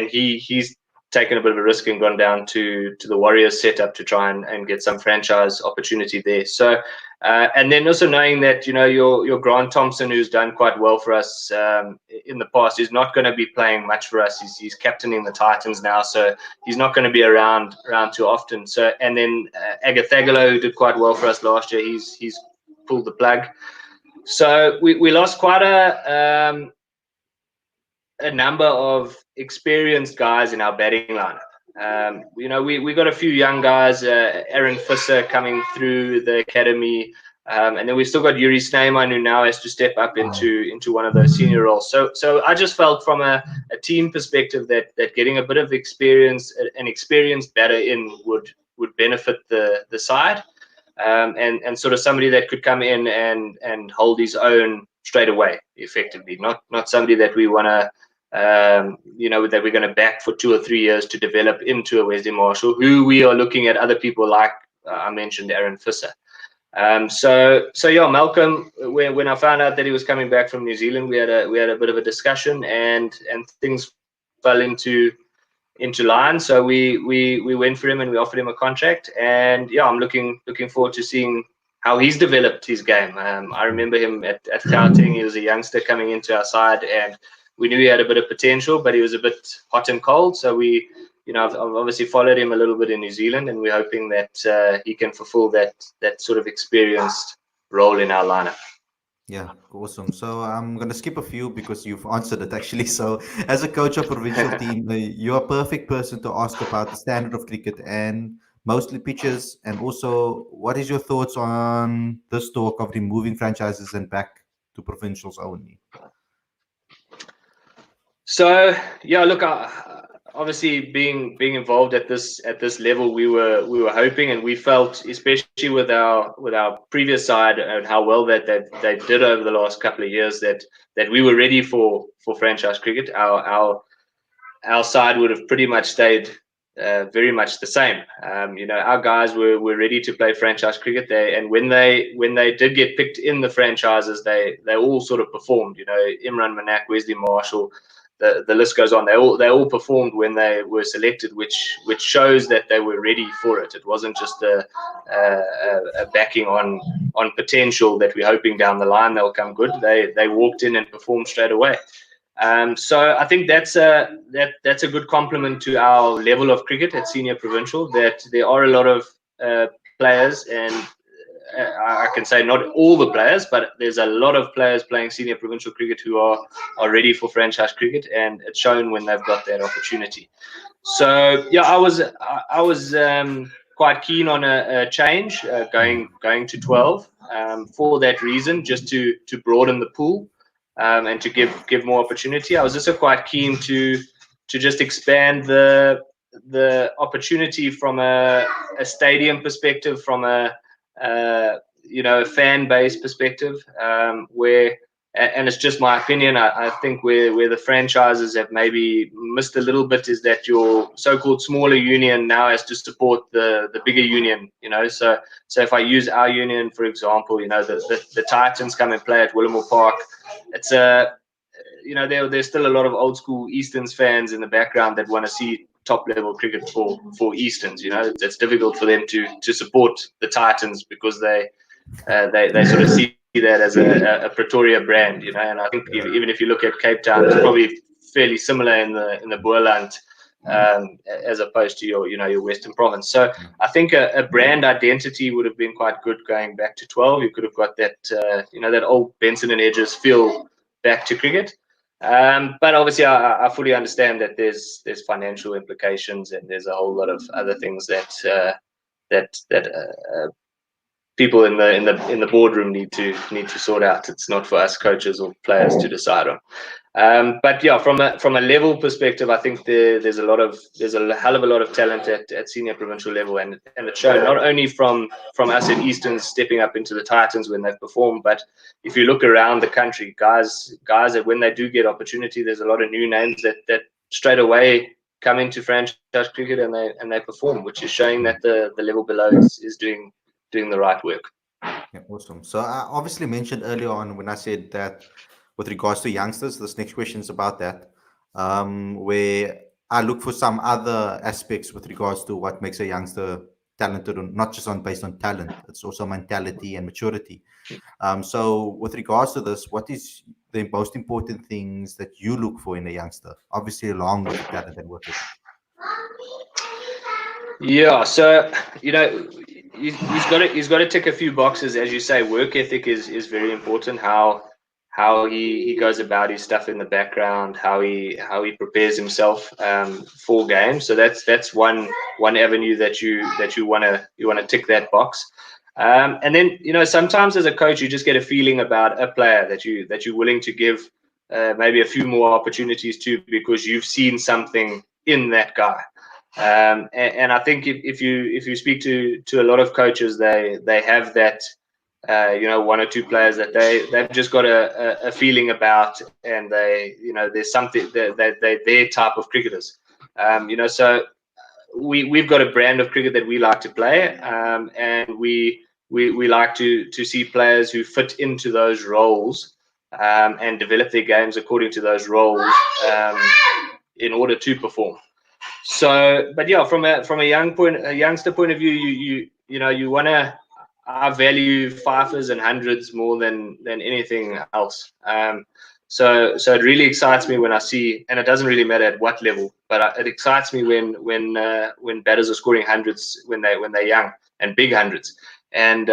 he's taken a bit of a risk and gone down to the Warriors setup to try and get some franchise opportunity there. So and then also knowing that your Grant Thompson, who's done quite well for us in the past, is not going to be playing much for us. He's captaining the Titans now, so he's not going to be around too often. So and then Agathagalo, who did quite well for us last year, he's pulled the plug. So we lost quite a number of experienced guys in our batting lineup. We got a few young guys, Aaron Fisser coming through the academy, and then we've still got Yuri Snyman, who now has to step up into one of those senior roles. So I just felt from a team perspective that getting a bit of experience, an experienced batter in would benefit the side, and sort of somebody that could come in and hold his own straight away, effectively, not somebody that we want to that we're going to back for 2 or 3 years to develop into a Wesley Marshall, who we are looking at other people like I mentioned Aaron Fisser. So yeah, Malcolm, when I found out that he was coming back from New Zealand, we had a bit of a discussion, and things fell into line. So we went for him and we offered him a contract, and yeah, I'm looking forward to seeing how he's developed his game. I remember him at Gauteng. He was a youngster coming into our side, and we knew he had a bit of potential, but he was a bit hot and cold. So I've obviously followed him a little bit in New Zealand, and we're hoping that he can fulfill that sort of experienced role in our lineup. Yeah, awesome. So I'm going to skip a few because you've answered it actually. So as a coach of provincial team, you're a perfect person to ask about the standard of cricket and mostly pitches. And also, what is your thoughts on this talk of removing franchises and back to provincials only? So yeah, look, obviously being involved at this level, we were hoping, and we felt, especially with our previous side and how well that they did over the last couple of years, that we were ready for franchise cricket. Our side would have pretty much stayed very much the same. Our guys were ready to play franchise cricket. And when they did get picked in the franchises, they all sort of performed. Imran Manak, Wesley Marshall, the list goes on. They all performed when they were selected, which shows that they were ready for it. It wasn't just a backing on potential that we're hoping down the line they'll come good. They walked in and performed straight away. So I think that's a good compliment to our level of cricket at senior provincial, that there are a lot of players, and I can say not all the players, but there's a lot of players playing senior provincial cricket who are ready for franchise cricket, and it's shown when they've got that opportunity. So yeah, I was quite keen on a change, going to 12 for that reason, just to broaden the pool. And to give more opportunity. I was also quite keen to just expand the opportunity from a stadium perspective, from a fan base perspective, where, and it's just my opinion, I think where the franchises have maybe missed a little bit is that your so-called smaller union now has to support the bigger union. So if I use our union, for example, the Titans come and play at Willamore Park. It's there's still a lot of old school Eastons fans in the background that want to see top level cricket for Eastons. It's difficult for them to support the Titans because they sort of see that as a Pretoria brand. And I think even if you look at Cape Town, it's probably fairly similar in the Boerland, as opposed to your Western Province. So I think a brand identity would have been quite good going back to 12. You could have got that that old Benson and Edges feel back to cricket. But obviously, I fully understand that there's financial implications, and there's a whole lot of other things that people in the boardroom need to sort out. It's not for us coaches or players to decide on. But yeah, from a level perspective, I think there's a hell of a lot of talent at senior provincial level, and it's shown not only from us at Eastons stepping up into the Titans when they've performed, but if you look around the country, guys that when they do get opportunity, there's a lot of new names that straight away come into franchise cricket and they perform, which is showing that the level below is doing the right work. Yeah, awesome. So I obviously mentioned earlier on when I said that with regards to youngsters, this next question is about that, where I look for some other aspects with regards to what makes a youngster talented, or not just based on talent. It's also mentality and maturity. So with regards to this, what is the most important things that you look for in a youngster, obviously along with the talent and work ethic? Yeah, so he's got to tick a few boxes, as you say. Work ethic is very important. How he goes about his stuff in the background, how he prepares himself for games. So that's one avenue that you want to tick that box. And then sometimes as a coach you just get a feeling about a player that you're willing to give maybe a few more opportunities to, because you've seen something in that guy. And I think if you speak to a lot of coaches, they have that one or two players that they've just got a feeling about, and there's something that they're their type of cricketers. So we've got a brand of cricket that we like to play, and we like to see players who fit into those roles and develop their games according to those roles in order to perform. So, but yeah, from a youngster point of view, you want to. I value fifers and hundreds more than anything else. So it really excites me when I see, and it doesn't really matter at what level, but it excites me when batters are scoring hundreds when they're young, and big hundreds. And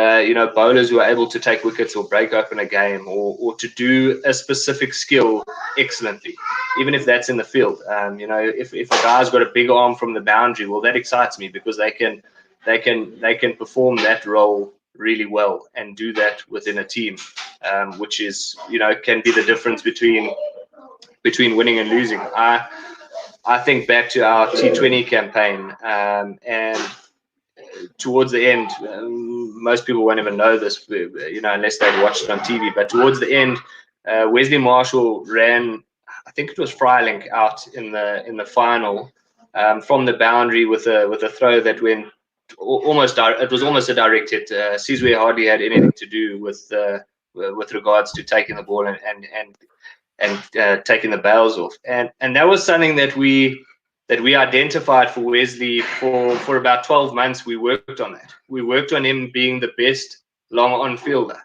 bowlers who are able to take wickets or break open a game, or to do a specific skill excellently, even if that's in the field. If a guy's got a big arm from the boundary, well, that excites me, because they can perform that role really well and do that within a team, which is can be the difference between winning and losing. I think back to our T20 campaign, and towards the end, most people won't even know this, unless they've watched it on TV. But towards the end, Wesley Marshall ran, I think it was Frylink, out in the final from the boundary with a throw that went almost. It was almost a direct hit. Sizwe hardly had anything to do with regards to taking the ball and taking the bails off, and that was something that we identified for Wesley for about 12 months. We worked on that. We worked on him being the best long on fielder.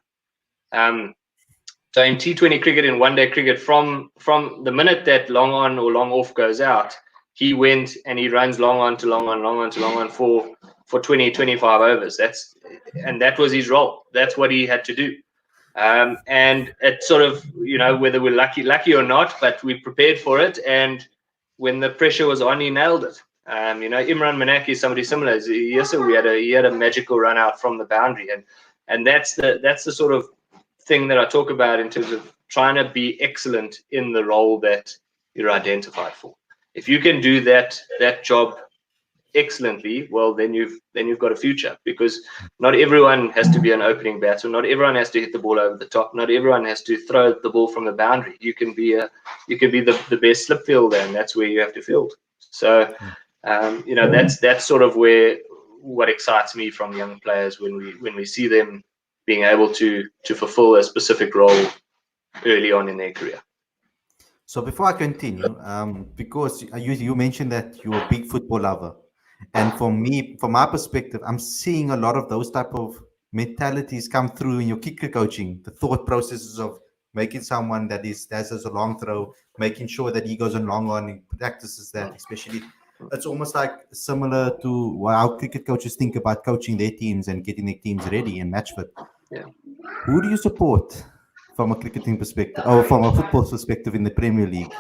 So in T20 cricket, in one-day cricket, from the minute that long on or long off goes out, he went and he runs long on to long on, long on to long on for 20, 25 overs. That was his role. That's what he had to do. And it sort of, whether we're lucky or not, but we prepared for it. And when the pressure was on, he nailed it. Imran Manaki is somebody similar. He had a magical run out from the boundary, and that's the sort of thing that I talk about in terms of trying to be excellent in the role that you're identified for. If you can do that job excellently, well, then you've got a future, because not everyone has to be an opening batsman. Not everyone has to hit the ball over the top. Not everyone has to throw the ball from the boundary. You can be the best slip fielder, and that's where you have to field. So, that's sort of what excites me from young players when we see them being able to fulfill a specific role early on in their career. So before I continue, because you mentioned that you're a big football lover, and from my perspective, I'm seeing a lot of those type of mentalities come through in your kicker coaching. The thought processes of making someone that has a long throw, making sure that he goes on long on, and practices that. Especially, it's almost like similar to how cricket coaches think about coaching their teams and getting their teams ready and match fit. Yeah. Who do you support from a cricketing perspective, or from a football perspective in the Premier League?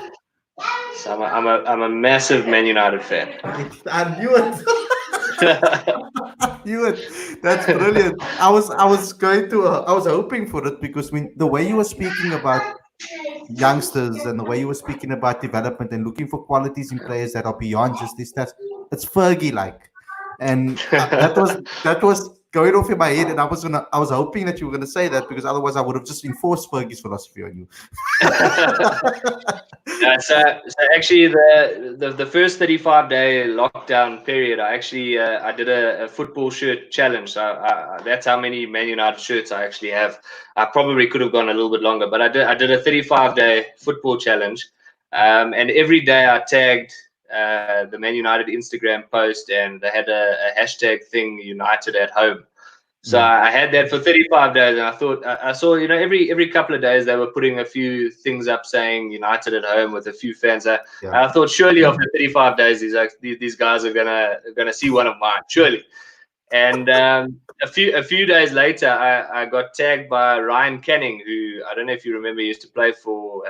So I'm a massive Man United fan. I knew it. I knew it. That's brilliant. I was hoping for it, because the way you were speaking about youngsters and the way you were speaking about development and looking for qualities in players that are beyond just this, it's Fergie like, and that was going off in my head, and I was hoping that you were gonna say that, because otherwise I would have just enforced Fergie's philosophy on you. So actually, the first 35-day lockdown period, I actually I did a football shirt challenge. So that's how many Man United shirts I actually have. I probably could have gone a little bit longer, but I did a 35-day football challenge, and every day I tagged the Man United Instagram post, and they had a hashtag thing, United at home. So I had that for 35 days, and I thought I saw, every couple of days they were putting a few things up saying United at home with a few fans. I thought surely after 35 days these guys are gonna see one of mine, surely. And a few days later, I got tagged by Ryan Canning, who, I don't know if you remember, he used to play for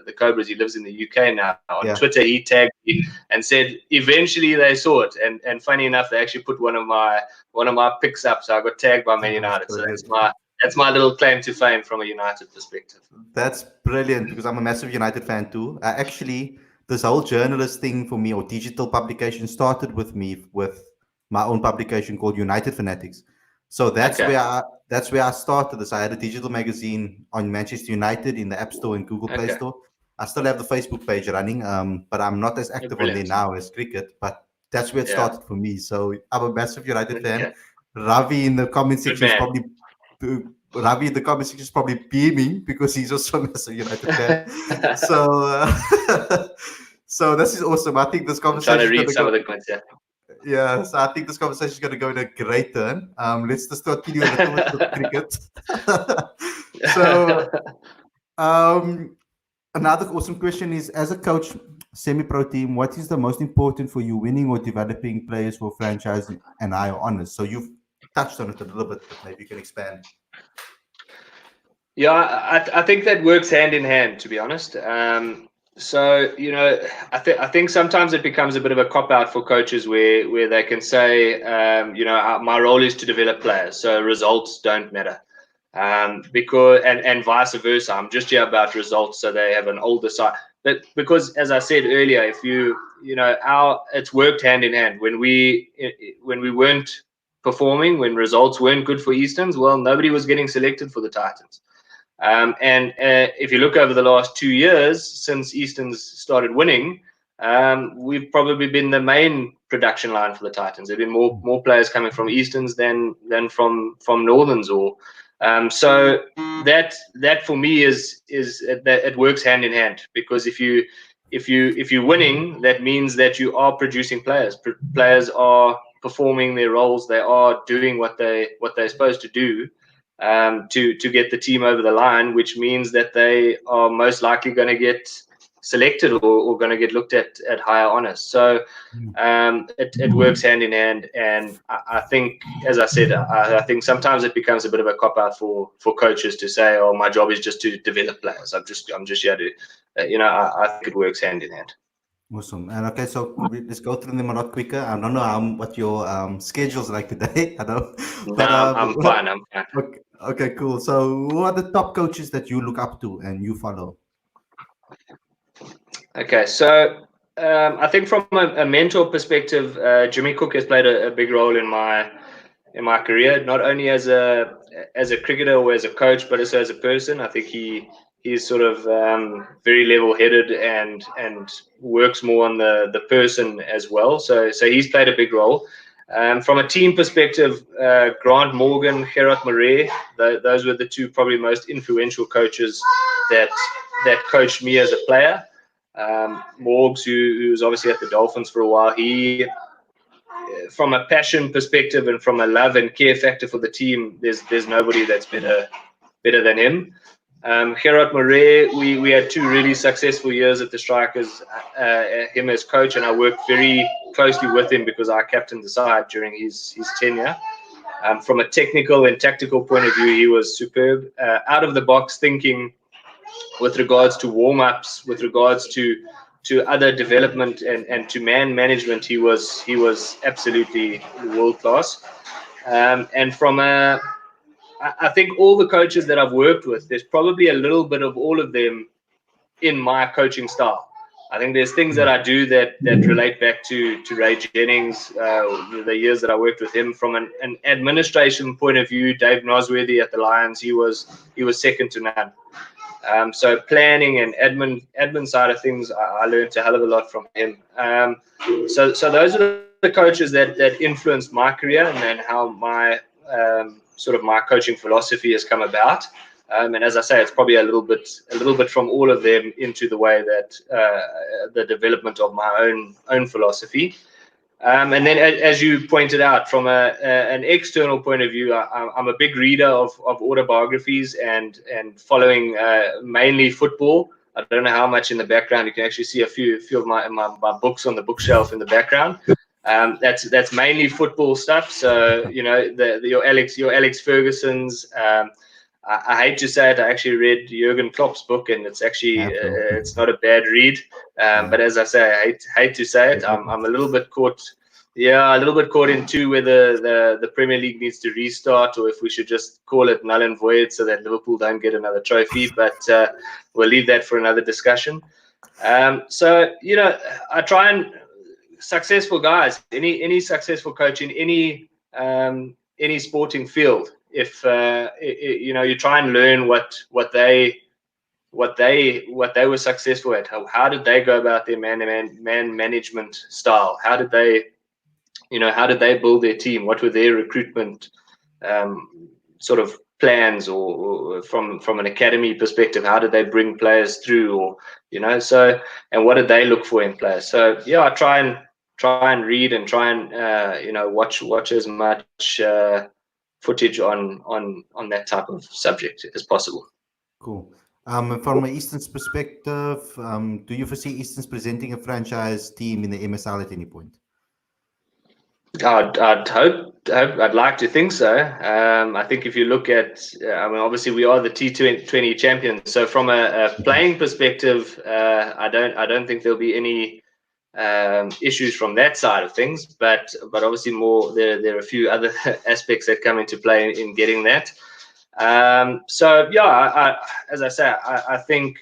the Cobras. He lives in the UK now. On Twitter, he tagged me and said eventually they saw it. And funny enough, they actually put one of my pics up. So I got tagged by Man United. So that's my little claim to fame from a United perspective. That's brilliant, because I'm a massive United fan too. This whole journalist thing for me, or digital publication, started with me with my own publication called United Fanatics. So that's where I started this. I had a digital magazine on Manchester United in the App Store and Google Play Store. I still have the Facebook page running, but I'm not as active on there now as cricket. But that's where it started for me. So I'm a massive United fan. Ravi in the comment section is probably beaming, because he's also a massive United fan. So this is awesome. I think this conversation. I'm trying to read some of the comments. Yeah, so I think this conversation is going to go in a great turn. Let's just continue a little bit with cricket. So, another awesome question is, as a coach, semi-pro team, what is the most important for you, winning or developing players for franchise and higher honors? So you've touched on it a little bit, but maybe you can expand. Yeah, I think that works hand in hand, to be honest. So, I think sometimes it becomes a bit of a cop-out for coaches where they can say, my role is to develop players, so results don't matter. Because and vice versa, I'm just here about results, so they have an older side. but because, as I said earlier, if it's worked hand in hand. When we weren't performing, when results weren't good for Eastons, well, nobody was getting selected for the Titans. And if you look over the last 2 years since Eastons started winning, we've probably been the main production line for the Titans. There've been more players coming from Eastons than from Northerns, or so that for me is that it works hand in hand, because if you're winning, that means that you are producing players. Players are performing their roles. They are doing what they're supposed to do, to get the team over the line, which means that they are most likely going to get selected or going to get looked at higher honors. So it works hand in hand, and I think, as I said, I think sometimes it becomes a bit of a cop out for coaches to say, "Oh, my job is just to develop players. I'm just here to," I think it works hand in hand. Awesome. And okay, so let's go through them a lot quicker. I don't know what your schedule's like today. I know, No, but I'm fine. I'm fine. okay, cool. So, who are the top coaches that you look up to and you follow? Okay, so I think from a mentor perspective, Jimmy Cook has played a big role in my career, not only as a cricketer or as a coach, but also as a person. I think he's sort of very level-headed and works more on the person as well. So he's played a big role. From a team perspective, Grant Morgan, Gerard Murray, those were the two probably most influential coaches that coached me as a player. Morgs, who was obviously at the Dolphins for a while, he, from a passion perspective and from a love and care factor for the team, there's nobody that's better than him. Gerard Murray, we had 2 really successful years at the Strikers, him as coach, and I worked very closely with him because I captained the side during his tenure. From a technical and tactical point of view, he was superb. Out of the box thinking with regards to warm-ups, with regards to other development and to man management, he was absolutely world class. And from I think all the coaches that I've worked with, there's probably a little bit of all of them in my coaching style. I think there's things that I do that relate back to Ray Jennings, the years that I worked with him. From an administration point of view, Dave Nosworthy at the Lions, he was second to none. So planning and admin side of things, I learned a hell of a lot from him. So those are the coaches that influenced my career and then how my sort of my coaching philosophy has come about. And as I say, it's probably a little bit from all of them into the way that the development of my own philosophy. And then, as you pointed out, from an external point of view, I'm a big reader of autobiographies and following mainly football. I don't know how much in the background. You can actually see a few of my books on the bookshelf in the background. That's mainly football stuff. So your Alex Ferguson's. I hate to say it, I actually read Jurgen Klopp's book, and it's actually it's not a bad read. But as I say, I hate to say it, I'm a little bit caught. Yeah, a little bit caught into whether the Premier League needs to restart or if we should just call it null and void so that Liverpool don't get another trophy. But we'll leave that for another discussion. So I try and successful guys, any successful coach in any sporting field. If you try and learn what they were successful at, how did they go about their man management style? How did they build their team? What were their recruitment sort of plans, or from an academy perspective, how did they bring players through, or and what did they look for in players? So yeah, I try and read and try and watch as much footage on that type of subject as possible. Cool. From an Eastons perspective, do you foresee Eastons presenting a franchise team in the MSL at any point? I'd hope. I'd like to think so. I think if you look at, obviously we are the T20 champions. So from a playing perspective, I don't think there'll be any issues from that side of things. But obviously there are a few other aspects that come into play in getting that. So yeah, as I say, I think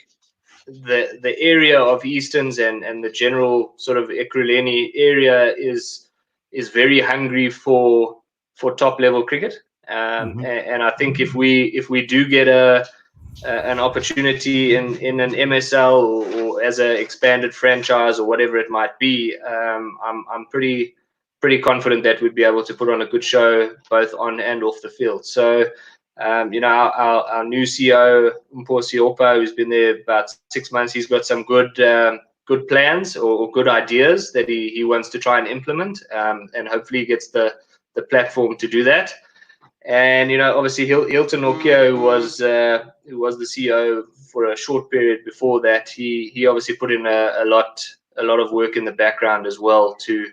the area of Eastons and the general sort of Ekurhuleni area is very hungry for top level cricket. And I think if we do get an opportunity in an MSL or as an expanded franchise or whatever it might be, I'm pretty confident that we'd be able to put on a good show both on and off the field. So our new CEO Mposi Opa, who's been there about 6 months, he's got some good plans or good ideas that he wants to try and implement, and hopefully he gets the platform to do that. And obviously Hilton Nokia, who was the CEO for a short period before that, he obviously put in a lot of work in the background as well to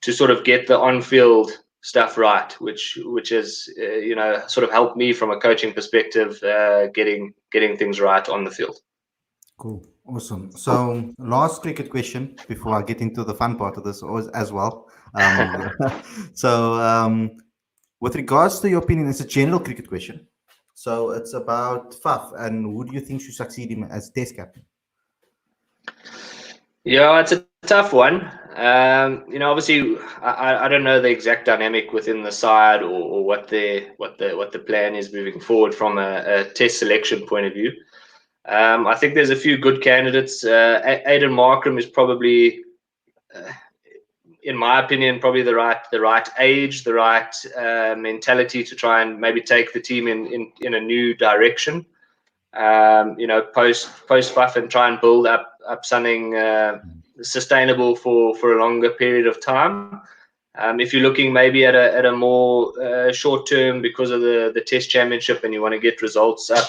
sort of get the on-field stuff right, which is sort of helped me from a coaching perspective, getting things right on the field. Cool. Awesome. So last cricket question before I get into the fun part of this as well. With regards to your opinion, it's a general cricket question. So it's about Faf and who do you think should succeed him as Test captain? Yeah, it's a tough one. Obviously, I don't know the exact dynamic within the side or what the plan is moving forward from a Test selection point of view. I think there's a few good candidates. Aiden Markram is probably, in my opinion, probably the right age, the right mentality to try and maybe take the team in a new direction. Post Faf, and try and build up something sustainable for a longer period of time. If you're looking maybe at a more short term because of the Test Championship and you want to get results up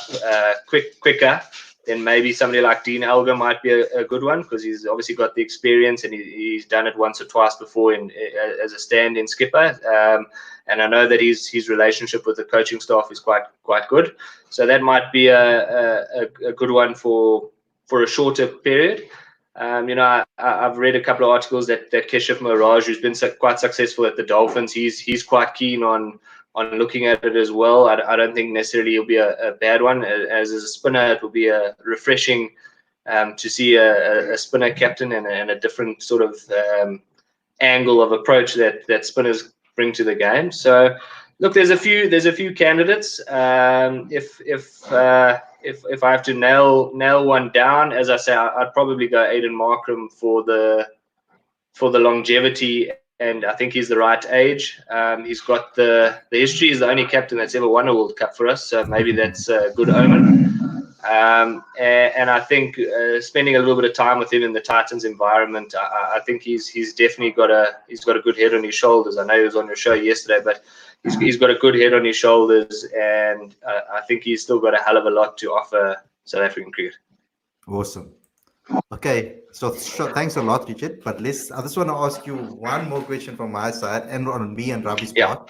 quicker, then maybe somebody like Dean Elgar might be a good one, because he's obviously got the experience and he's done it once or twice before as a stand-in skipper. And I know that his relationship with the coaching staff is quite good. So that might be a good one for a shorter period. I've read a couple of articles that Keshav Maharaj, who's been quite successful at the Dolphins, he's quite keen on looking at it as well. I don't think necessarily it'll be a bad one. As a spinner, it will be a refreshing to see a spinner captain and a different sort of angle of approach that spinners bring to the game. So, look, there's a few candidates. If I have to nail one down, as I say, I'd probably go Aiden Markram for the longevity, and I think he's the right age. He's got the history. He's the only captain that's ever won a World Cup for us, so maybe that's a good omen. And I think spending a little bit of time with him in the Titans environment, I think he's definitely got a good head on his shoulders. I know he was on your show yesterday, but he's got a good head on his shoulders, and I think he's still got a hell of a lot to offer South African cricket. Awesome. Okay, so thanks a lot, Richard. But I just want to ask you one more question from my side and on me and Ravi's part.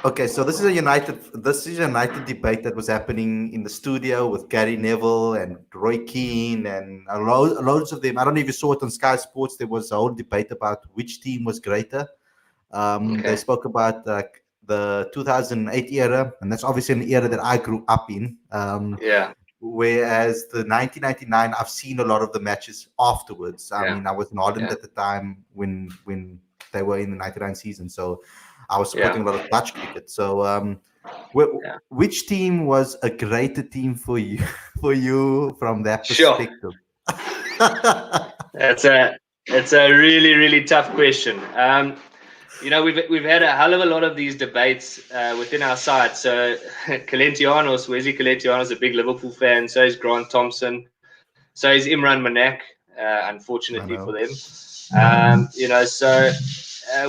Okay, so this is a United debate that was happening in the studio with Gary Neville and Roy Keane and loads of them. I don't know if you saw it on Sky Sports. There was a whole debate about which team was greater. They spoke about the 2008 era, and that's obviously an era that I grew up in. Whereas the 1999, I've seen a lot of the matches afterwards. I mean, I was in Holland at the time when they were in the 99 season, so I was supporting a lot of Dutch cricket. So, which team was a greater team for you from that perspective? Sure. It's a really, really tough question. We've had a hell of a lot of these debates within our side. So Calentianos, Wesley Calentianos, is a big Liverpool fan. So is Grant Thompson. So is Imran Manak, unfortunately for them.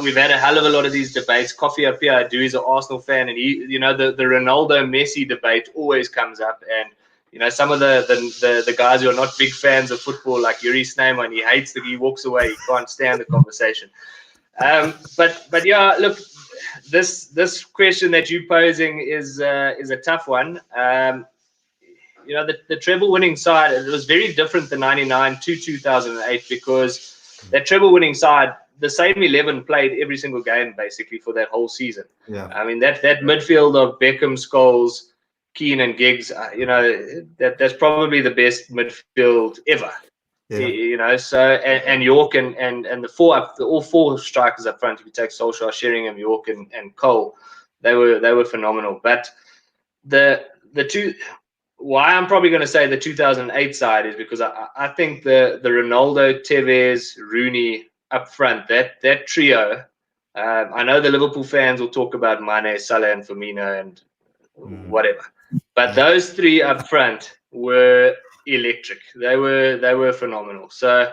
We've had a hell of a lot of these debates. Kofi Apia Adu is an Arsenal fan, and the Ronaldo Messi debate always comes up. And some of the guys who are not big fans of football, like Yuri Snyman, he walks away. He can't stand the conversation. But yeah, look, this question that you're posing is a tough one. The treble winning side, it was very different than 99 to 2008, because that treble winning side, the same 11 played every single game basically for that whole season. I mean, that midfield of Beckham, Scholes, Keane and Giggs, that's probably the best midfield ever. Yeah. So and York and all four strikers up front. If you take Solskjaer, Sheringham, York, and Cole, they were phenomenal. But the two, why I'm probably going to say the 2008 side is because I think the Ronaldo, Tevez, Rooney up front, that trio. I know the Liverpool fans will talk about Mane, Salah, and Firmino and whatever, but those three up front were electric. They were phenomenal. So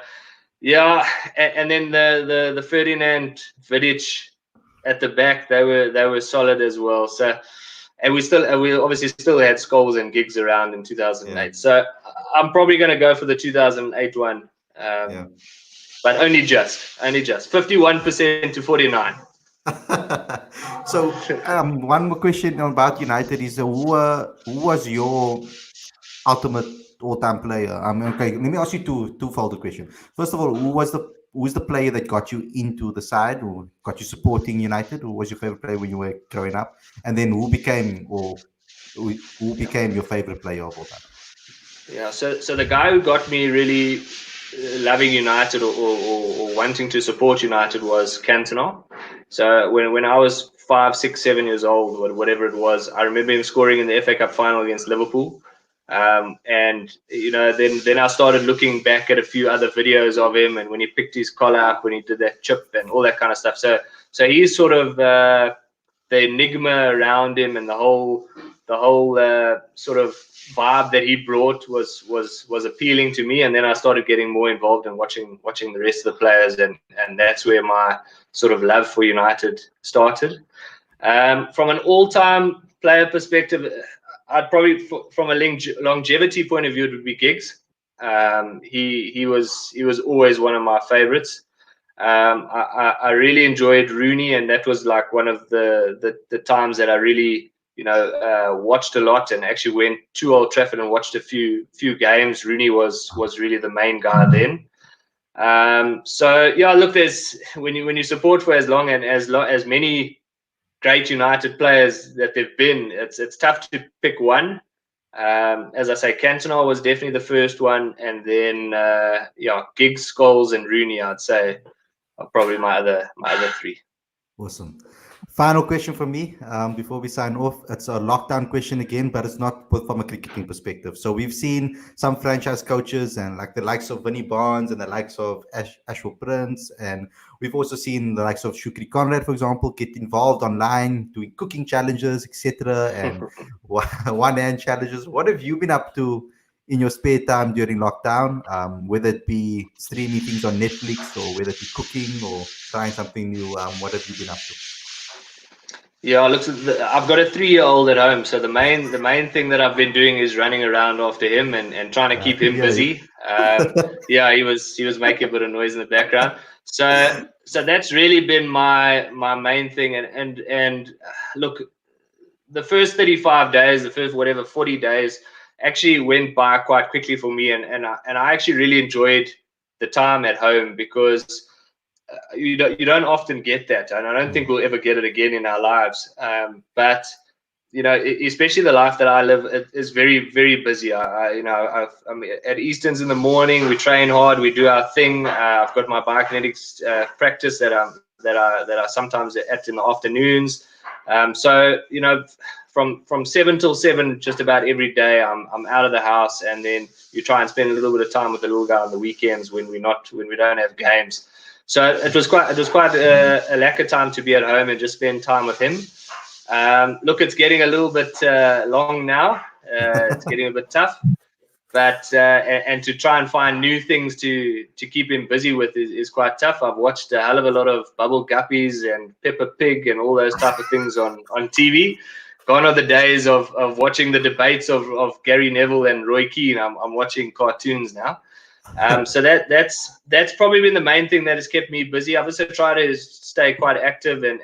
yeah, and then the Ferdinand, Vidic at the back, they were solid as well. So and we obviously still had Scholes and Giggs around in 2008. Yeah. So I'm probably going to go for the 2008 one, but only just 51% to 49. So one more question about United is who was your ultimate all-time player? Okay, let me ask you twofold question. First of all, who was the player that got you into the side or got you supporting United? Who was your favorite player when you were growing up? And then who became your favorite player of all time? Yeah, so the guy who got me really loving United or wanting to support United was Cantona. So when I was 5, 6, 7 years old, or whatever it was, I remember him scoring in the FA Cup final against Liverpool. And then I started looking back at a few other videos of him, and when he picked his collar up, when he did that chip and all that kind of stuff. So he's sort of the enigma around him, and the whole sort of vibe that he brought was appealing to me. And then I started getting more involved in watching the rest of the players, and that's where my sort of love for United started. From an all-time player perspective, I'd probably, from a longevity point of view, it would be Giggs. He was always one of my favorites. I really enjoyed Rooney, and that was like one of the times that I really watched a lot, and actually went to Old Trafford and watched a few games. Rooney was really the main guy then. So yeah, look, there's when you support for as long and as many great United players that they've been, it's tough to pick one. As I say, Cantona was definitely the first one, and then Giggs, Scholes, and Rooney, I'd say, are probably my other three. Awesome. Final question from me before we sign off. It's a lockdown question again, but it's not from a cricketing perspective. So we've seen some franchise coaches and like the likes of Vinnie Barnes and the likes of Ashwell Prince, and we've also seen the likes of Shukri Conrad, for example, get involved online doing cooking challenges, etc., and one-hand challenges. What have you been up to in your spare time during lockdown, whether it be streaming things on Netflix or whether it be cooking or trying something new? What have you been up to? Yeah, look, I've got a 3-year-old at home, so the main thing that I've been doing is running around after him and trying to keep him busy. Yeah, he was making a bit of noise in the background. So that's really been my main thing. And look, the first 35 days, the first 40 days, actually went by quite quickly for me, and I actually really enjoyed the time at home, because you don't often get that, and I don't think we'll ever get it again in our lives. But especially the life that I live, it is very, very busy. I'm at Eastons in the morning. We train hard. We do our thing. I've got my biokinetics practice that I sometimes at in the afternoons. So from 7 till 7, just about every day, I'm out of the house, and then you try and spend a little bit of time with the little guy on the weekends when we don't have games. So it was quite a lack of time to be at home and just spend time with him. Look, it's getting a little bit long now. It's getting a bit tough, but and to try and find new things to keep him busy with is quite tough. I've watched a hell of a lot of Bubble Guppies and Peppa Pig and all those type of things on TV. Gone are the days of watching the debates of Gary Neville and Roy Keane. I'm watching cartoons now. So that's probably been the main thing that has kept me busy. I've also tried to stay quite active and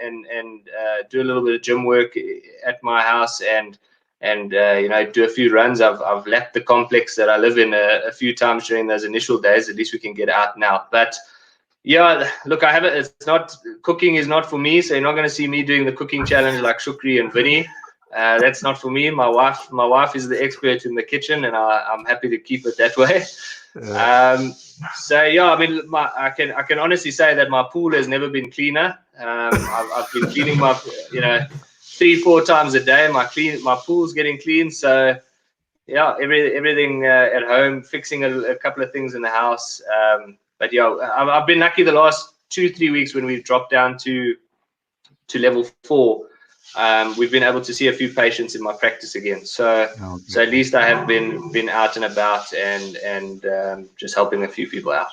do a little bit of gym work at my house and do a few runs. I've lapped the complex that I live in a few times during those initial days. At least we can get out now. But yeah, look, it's not, cooking is not for me, so you're not going to see me doing the cooking challenge like Shukri and Vinny. That's not for me. My wife is the expert in the kitchen, and I'm happy to keep it that way. So yeah, I mean, I can honestly say that my pool has never been cleaner. I've been cleaning my 3-4 times a day. My pool's getting clean. So yeah, everything at home, fixing a couple of things in the house. But yeah, I've been lucky the last 2-3 weeks when we've dropped down to level 4. We've been able to see a few patients in my practice again. So at least I have been out and about and just helping a few people out.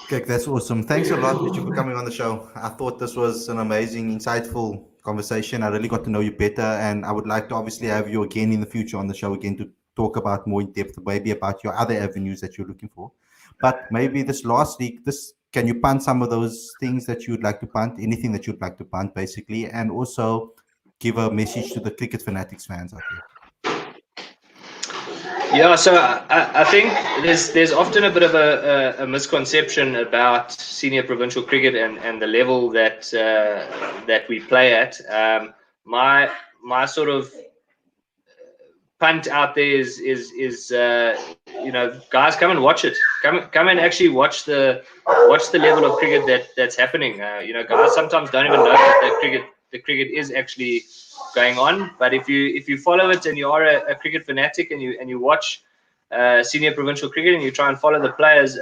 Okay, that's awesome. Thanks a lot, Richard, for coming on the show. I thought this was an amazing, insightful conversation. I really got to know you better, and I would like to obviously have you again in the future on the show again to talk about more in depth, maybe about your other avenues that you're looking for. But maybe this last week, can you punt some of those things that you'd like to punt, anything that you'd like to punt, basically, and also give a message to the cricket fanatics fans out there. Yeah, so I think there's often a bit of a misconception about senior provincial cricket and the level that we play at. My sort of punt out there is guys, come and watch it. Come and actually watch the level of cricket that's happening. Guys sometimes don't even know that the cricket is actually going on. But if you follow it and you are a cricket fanatic and you watch senior provincial cricket and you try and follow the players,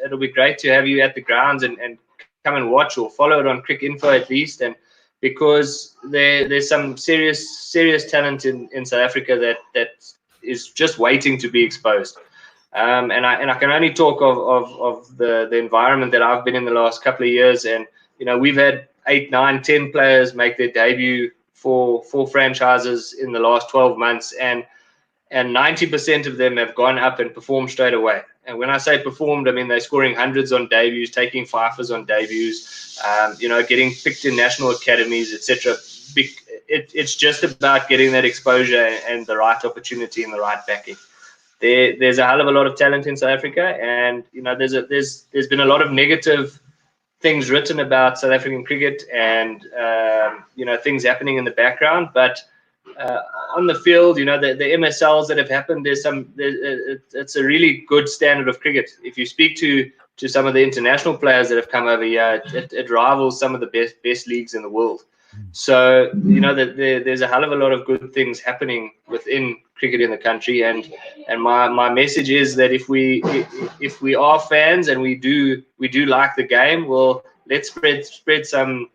it'll be great to have you at the grounds and come and watch or follow it on Cricket Info at least. And because there's some serious talent in South Africa that is just waiting to be exposed. And I can only talk of the environment that I've been in the last couple of years. And we've had 8, 9, 10 players make their debut for franchises in the last 12 months, and 90% of them have gone up and performed straight away. And when I say performed, I mean they're scoring hundreds on debuts, taking fifers on debuts, getting picked in national academies, etc. It's just about getting that exposure and the right opportunity and the right backing. There's a hell of a lot of talent in South Africa, and there's been a lot of negative things written about South African cricket and things happening in the background, but on the field, the MSLs that have happened, it's a really good standard of cricket. If you speak to some of the international players that have come over here, it rivals some of the best leagues in the world. So there's a hell of a lot of good things happening within cricket in the country, and my message is that if we are fans and we do like the game, well, let's spread some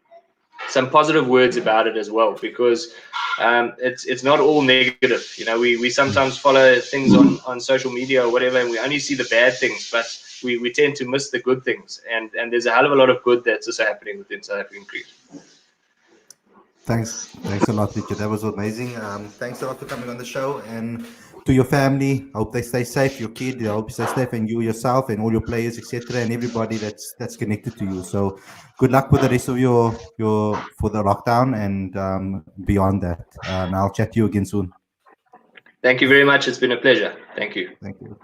positive words about it as well, because it's not all negative. We sometimes follow things on social media or whatever, and we only see the bad things, but we tend to miss the good things, and there's a hell of a lot of good that's also happening within South African cricket. Thanks a lot, Richard. That was amazing. Thanks a lot for coming on the show, and to your family, hope they stay safe. Your kid, I hope you stay safe, and you yourself, and all your players, etc., and everybody that's connected to you. So, good luck with the rest of your for the lockdown and beyond that. And I'll chat to you again soon. Thank you very much. It's been a pleasure. Thank you. Thank you.